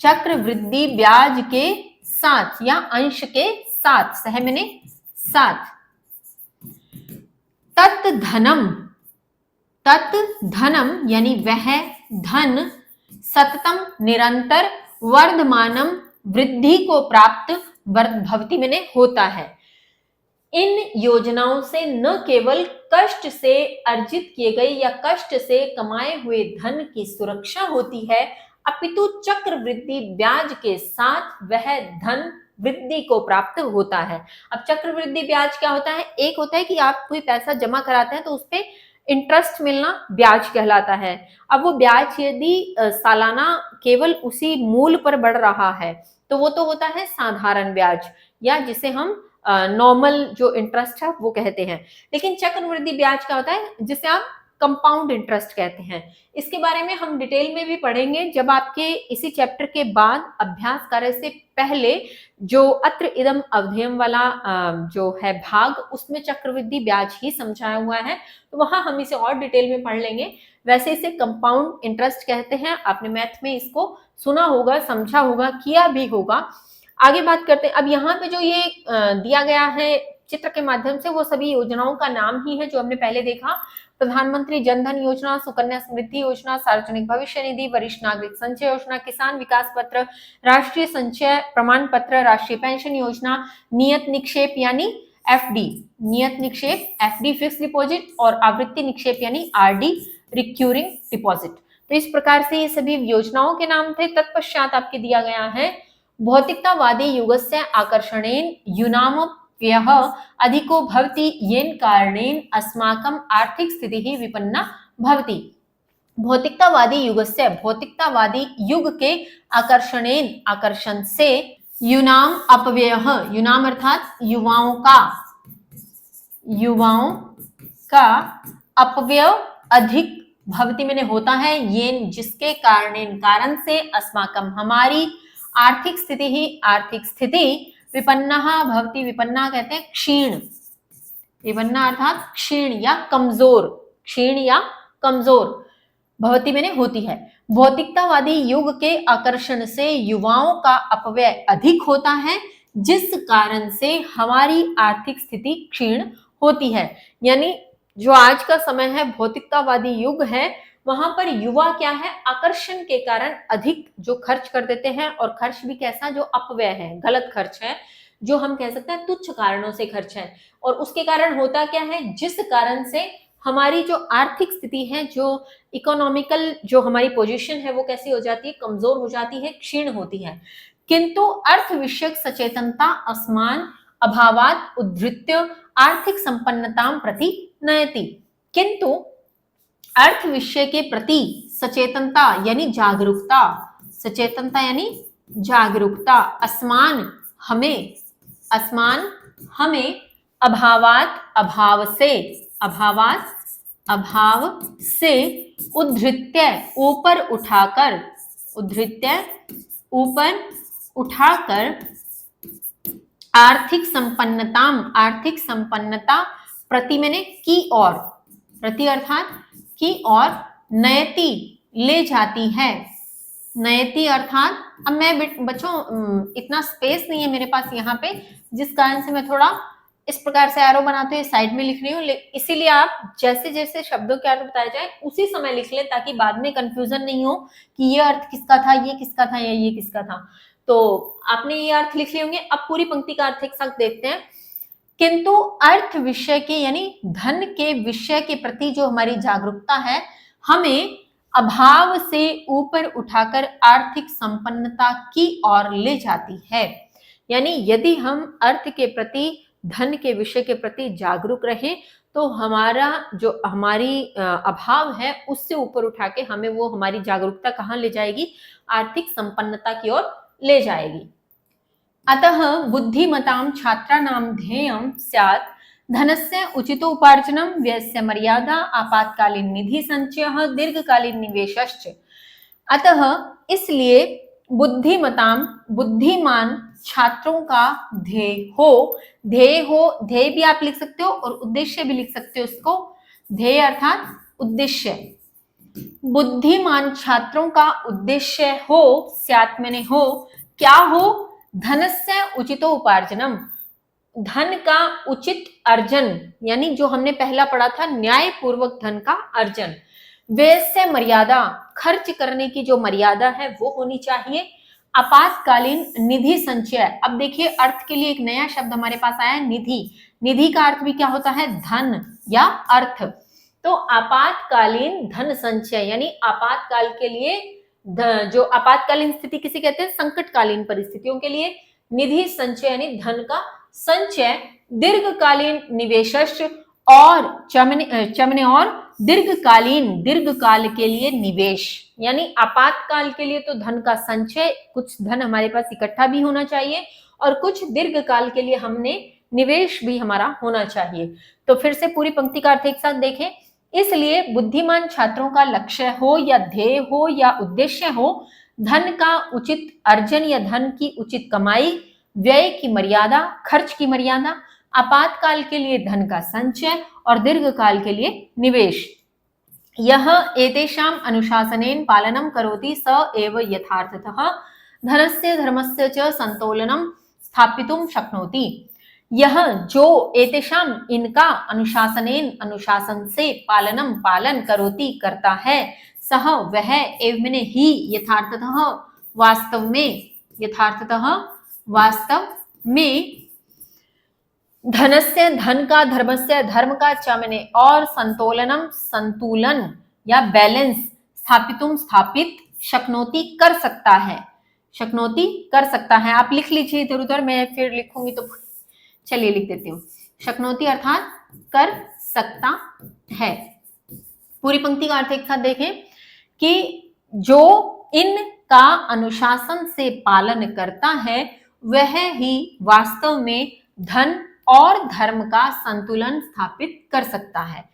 चक्रवृद्धि ब्याज के साथ या अंश के साथ, सह मैंने साथ, तत् धनम यानी वह धन, सततम निरंतर, वर्धमानम वृद्धि को प्राप्त, भवति मैंने होता है। इन योजनाओं से न केवल कष्ट से अर्जित किए गए या कष्ट से कमाए हुए धन की सुरक्षा होती है, अपितु चक्रवृद्धि ब्याज के साथ वह धन वृद्धि को प्राप्त होता है। अब चक्रवृद्धि ब्याज क्या होता है, एक होता है कि आप कोई पैसा जमा कराते हैं तो उस पर इंटरेस्ट मिलना ब्याज कहलाता है। अब वो ब्याज यदि सालाना केवल उसी मूल पर बढ़ रहा है तो वो तो होता है साधारण ब्याज, या जिसे हम नॉर्मल जो इंटरेस्ट है वो कहते हैं। लेकिन चक्रवृद्धि ब्याज क्या होता है, जिसे आप कंपाउंड इंटरेस्ट कहते हैं। इसके बारे में हम डिटेल में भी पढ़ेंगे जब आपके इसी चैप्टर के बाद अभ्यास कार्य से पहले जो अत्र इदम अवधेयम वाला जो है भाग, उसमें चक्रवृद्धि ब्याज ही समझाया हुआ है, तो वहां हम इसे और डिटेल में पढ़ लेंगे। वैसे इसे कंपाउंड इंटरेस्ट कहते हैं। आपने मैथ में इसको सुना होगा, समझा होगा, किया भी होगा। आगे बात करते हैं। अब यहाँ पे जो ये दिया गया है चित्र के माध्यम से, वो सभी योजनाओं का नाम ही है जो हमने पहले देखा। प्रधानमंत्री जनधन योजना, सुकन्या समृद्धि योजना, सार्वजनिक भविष्य निधि, वरिष्ठ नागरिक संचय योजना, किसान विकास पत्र, राष्ट्रीय संचय प्रमाण पत्र, राष्ट्रीय पेंशन योजना, नियत निक्षेप यानी एफडी, नियत निक्षेप एफडी फिक्स डिपॉजिट, और आवृत्ति निक्षेप यानी आरडी रिक्यूरिंग डिपॉजिट। तो इस प्रकार से ये सभी योजनाओं के नाम थे। तत्पश्चात आपके दिया गया है भौतिकतावादी युगस्य आकर्षणेन यूनाम व्यः अधिको भवति येन कारणेन अस्माकं आर्थिक स्थितिः विपन्ना भवति। भौतिकतावादी युगस्य, भौतिकतावादी युग के आकर्षणेन, आकर्षण से, यूनाम अपव्ययः, यूनाम अर्थात युवाओं का अपव्यय अधिक भवति मैंने होता है, येन जिसके कारणेन, कारण से, अस्माकं हमारी, आर्थिक स्थिति ही, आर्थिक स्थिति, विपन्ना भवति, विपन्ना कहते हैं क्षीण, विपन्ना अर्थात क्षीण या कमजोर, क्षीण या कमजोर भवति मैंने होती है। भौतिकतावादी युग के आकर्षण से युवाओं का अपव्यय अधिक होता है, जिस कारण से हमारी आर्थिक स्थिति क्षीण होती है। यानी जो आज का समय है, भौतिकतावादी युग है, वहां पर युवा क्या है, आकर्षण के कारण अधिक जो खर्च कर देते हैं, और खर्च भी कैसा, जो अपव्यय है, गलत खर्च है, जो हम कह सकते हैं तुच्छ कारणों से खर्च है। और उसके कारण होता क्या है, जिस कारण से हमारी जो आर्थिक स्थिति है, जो इकोनॉमिकल जो हमारी पोजीशन है, वो कैसी हो जाती है, कमजोर हो जाती है, क्षीण होती है। किंतु अर्थ विषयक सचेतनता असमान अभावात उद्धृत्य आर्थिक संपन्नतां प्रति नयति। किंतु अर्थ विषय के प्रति सचेतनता यानी जागरूकता, सचेतनता यानी जागरूकता, असमान हमें अभाव से उद्धृत्य ऊपर उठाकर आर्थिक संपन्नता प्रति मैंने की और, प्रति अर्थात की और, नयति ले जाती है। नयति अर्थात, अब मैं बच्चों इतना स्पेस नहीं है मेरे पास यहाँ पे, जिस कारण से मैं थोड़ा इस प्रकार से एरो बनाते हुए साइड में लिख रही हूँ, इसीलिए आप जैसे जैसे शब्दों के अर्थ बताए जाए उसी समय लिख लें, ताकि बाद में कंफ्यूजन नहीं हो कि ये अर्थ किसका था, ये किसका था, या ये किसका था। तो आपने ये अर्थ लिख लिए होंगे। अब पूरी पंक्ति का अर्थ एक साथ देखते हैं। किंतु अर्थ विषय के यानी धन के विषय के प्रति जो हमारी जागरूकता है, हमें अभाव से ऊपर उठाकर आर्थिक संपन्नता की ओर ले जाती है। यानी यदि हम अर्थ के प्रति, धन के विषय के प्रति जागरूक रहें, तो हमारा जो हमारी अभाव है उससे ऊपर उठा के हमें वो हमारी जागरूकता कहाँ ले जाएगी, आर्थिक संपन्नता की ओर ले जाएगी। अतः बुद्धिमतां छात्राणां ध्येयं स्यात् धनस्य उचितोपार्जनं व्ययस्य मर्यादा आपातकालीन निधि संचयः दीर्घकालीन निवेशश्च। अतः इसलिए बुद्धिमान छात्रों का ध्येय भी आप लिख सकते हो और उद्देश्य भी लिख सकते हो। इसको ध्येय अर्थात उद्देश्य, बुद्धिमान छात्रों का उद्देश्य हो, स्यात् मैंने हो, क्या हो, धनस्य उचितो उपार्जनम, धन का उचित अर्जन, यानी जो हमने पहला पढ़ा था न्याय पूर्वक धन का अर्जन। व्ययस्य मर्यादा, खर्च करने की जो मर्यादा है वो होनी चाहिए। आपातकालीन निधि संचय, अब देखिए अर्थ के लिए एक नया शब्द हमारे पास आया है, निधि। निधि का अर्थ भी क्या होता है, धन या अर्थ। तो आपातकालीन धन संचय यानी आपातकाल के लिए, जो आपातकालीन स्थिति किसे कहते हैं, संकटकालीन परिस्थितियों के लिए निधि संचय यानी धन का संचय, दीर्घकालीन निवेशश और चमने और दीर्घकाल के लिए निवेश, यानी आपातकाल के लिए तो धन का संचय, कुछ धन हमारे पास इकट्ठा भी होना चाहिए और कुछ दीर्घकाल के लिए हमने निवेश भी हमारा होना चाहिए। तो फिर से पूरी पंक्ति का अर्थ एक साथ देखें। इसलिए बुद्धिमान छात्रों का लक्ष्य हो या ध्येय हो या उद्देश्य हो, धन का उचित अर्जन या धन की उचित कमाई, व्यय की मर्यादा, खर्च की मर्यादा, आपातकाल के लिए धन का संचय और दीर्घकाल के लिए निवेश। यह एतेषां अनुशासनेन पालनं करोति स एव यथार्थतः धनस्य धर्मस्य च संतुलनं स्थापितुं शक्नोति। यह जो एतेषां इनका अनुशासनेन अनुशासन से पालन करोति करता है, सह वह एव मैंने ही यथार्थतः वास्तव में धनस्य धन का, धर्मस्य धर्म का, च मैंने और, संतुलन या बैलेंस, स्थापित शक्नोति कर सकता है। आप लिख लीजिए इधर उधर, मैं फिर लिखूंगी तो चलिए लिख देती हूँ। शक्नोति अर्थात कर सकता है। पूरी पंक्ति का अर्थ एक साथ देखें कि जो इनका अनुशासन से पालन करता है वह ही वास्तव में धन और धर्म का संतुलन स्थापित कर सकता है।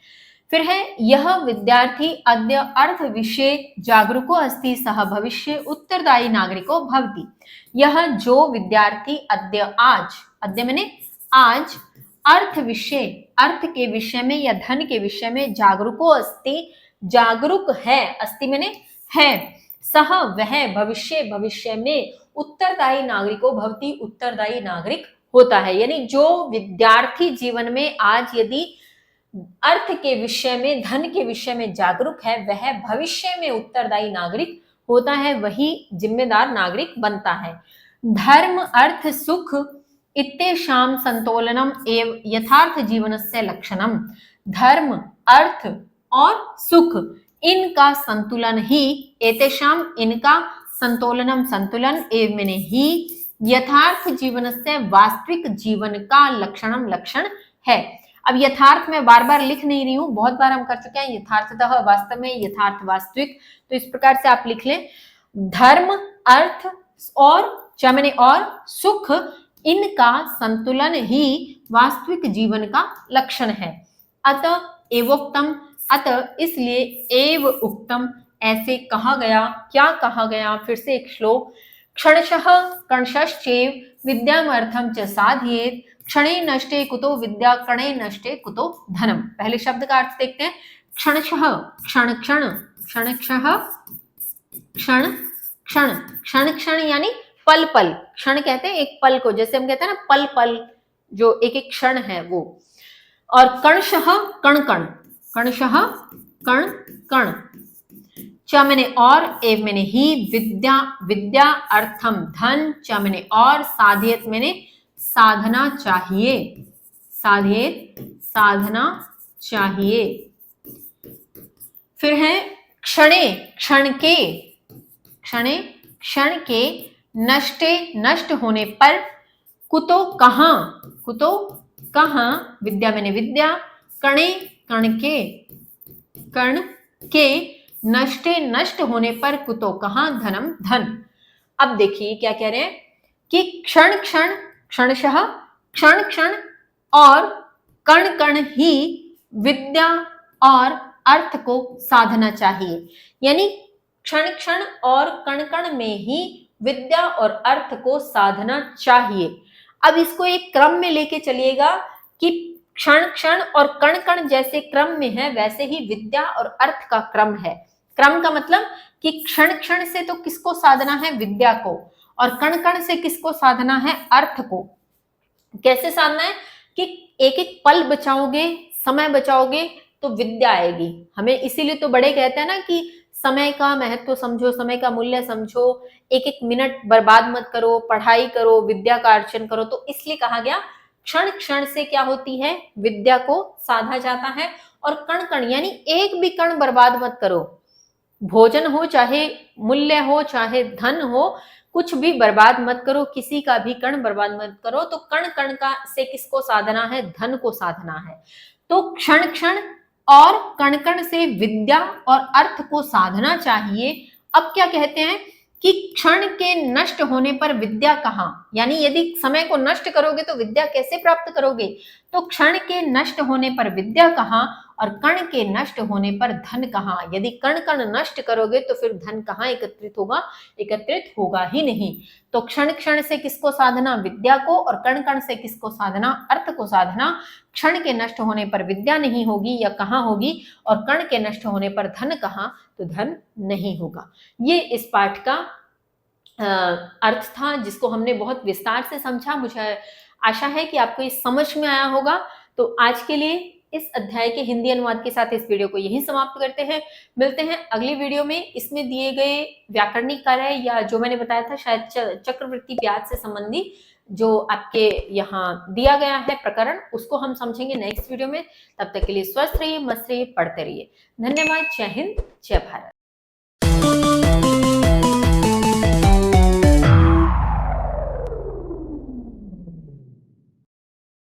फिर है, यह विद्यार्थी अद्य अर्थ विषय जागरूको अस्ति सह भविष्य उत्तरदायी नागरिको भवति। यह जो विद्यार्थी अद्य मैंने आज, अर्थ के विषय में या धन के विषय में जागरूको अस्ति, जागरूक है, अस्ति मैंने है, सह वह भविष्य में उत्तरदायी नागरिको भवति, उत्तरदायी नागरिक होता है। यानी जो विद्यार्थी जीवन में आज यदि अर्थ के विषय में, धन के विषय में जागरूक है, वह भविष्य में उत्तरदायी नागरिक होता है, वही जिम्मेदार नागरिक बनता है। धर्म अर्थ सुख इत्येषां संतोलनम एव यथार्थ जीवनस्य लक्षणम। धर्म अर्थ और सुख इनका संतुलन ही एतेषाम इनका संतोलनम संतुलन एवं ही यथार्थ जीवनस्य वास्तविक जीवन का लक्षणम लक्षण है। अब यथार्थ में बार बार लिख नहीं रही हूं, बहुत बार हम कर चुके हैं यथार्थतः वास्तव में यथार्थ वास्तविक, तो इस प्रकार से आप लिख लें धर्म अर्थ और क्या मैंने और सुख इनका संतुलन ही वास्तविक जीवन का लक्षण है। अतः एवोक्तम, अतः इसलिए एव उक्तम ऐसे कहा गया, क्या कहा गया, फिर से एक श्लोक क्षणशः कणशश्चैव विद्यामर्थम च साधयेत् क्षणे नष्टे कुतो विद्या कणे नष्टे कुतो धनम। पहले शब्द का अर्थ देखते हैं क्षणशः क्षण क्षण क्षणशः क्षण क्षण क्षण क्षण यानी पल पल, क्षण कहते हैं एक पल को, जैसे हम कहते हैं ना पल पल, जो एक एक क्षण है वो। और कणशः कण कण, कणशः कण कण, च मैंने और एव मैंने ही विद्या विद्या अर्थम धन, च मैंने और साधयत मैंने साधना चाहिए, साधयत साधना चाहिए। फिर है क्षणे क्षण के, क्षणे क्षण के नष्टे नष्ट होने पर कुतो कहां, कुतो कहां विद्या मैंने विद्या कणे कण के नष्टे नष्ट होने पर कुतो कहां धनम धन। अब देखिए क्या कह रहे हैं कि क्षण क्षण क्षणशः क्षण क्षण और कण कण ही विद्या और अर्थ को साधना चाहिए, यानी क्षण क्षण और कण कण में ही विद्या और अर्थ को साधना चाहिए। अब इसको एक क्रम में लेके चलिएगा कि क्षण क्षण और कण कण जैसे क्रम में है वैसे ही विद्या और अर्थ का क्रम है। क्रम का मतलब कि क्षण क्षण से तो किसको साधना है, विद्या को, और कण कण से किसको साधना है, अर्थ को। कैसे साधना है कि एक एक पल बचाओगे, समय बचाओगे तो विद्या आएगी हमें। इसीलिए तो बड़े कहते हैं ना कि समय का महत्व समझो, समय का मूल्य समझो, एक एक मिनट बर्बाद मत करो, पढ़ाई करो, विद्या का अर्जन करो। तो इसलिए कहा गया क्षण क्षण से क्या होती है, विद्या को साधा जाता है। और कण कण यानी एक भी कण बर्बाद मत करो, भोजन हो चाहे मूल्य हो चाहे धन हो, कुछ भी बर्बाद मत करो, किसी का भी कण बर्बाद मत करो। तो कण कण का से किसको साधना है, धन को साधना है। तो क्षण क्षण और कण कण से विद्या और अर्थ को साधना चाहिए। अब क्या कहते हैं कि क्षण के नष्ट होने पर विद्या कहां, यानी यदि समय को नष्ट करोगे तो विद्या कैसे प्राप्त करोगे। तो क्षण के नष्ट होने पर विद्या कहां और कण के नष्ट होने पर धन कहां। यदि कण कण नष्ट करोगे तो फिर धन कहां एकत्रित होगा, एकत्रित होगा ही नहीं। तो क्षण क्षण से किसको साधना, विद्या को, और कण कण से किसको साधना, अर्थ को साधना। क्षण के नष्ट होने पर विद्या नहीं होगी या कहां होगी, और कण के नष्ट होने पर धन कहां, तो धन नहीं होगा। ये इस पाठ का अर्थ था जिसको हमने बहुत विस्तार से समझा। मुझे आशा है कि आपको ये समझ में आया होगा। तो आज के लिए इस अध्याय के हिंदी अनुवाद के साथ इस वीडियो को यहीं समाप्त करते हैं। मिलते हैं अगली वीडियो में। इसमें दिए गए व्याकरणिक कार्य या जो मैंने बताया था शायद चक्रवृद्धि ब्याज से संबंधी जो आपके यहाँ दिया गया है प्रकरण, उसको हम समझेंगे नेक्स्ट वीडियो में। तब तक के लिए स्वस्थ रहिए, मस्त रहिए, पढ़ते रहिए। धन्यवाद। जय हिंद, जय भारत।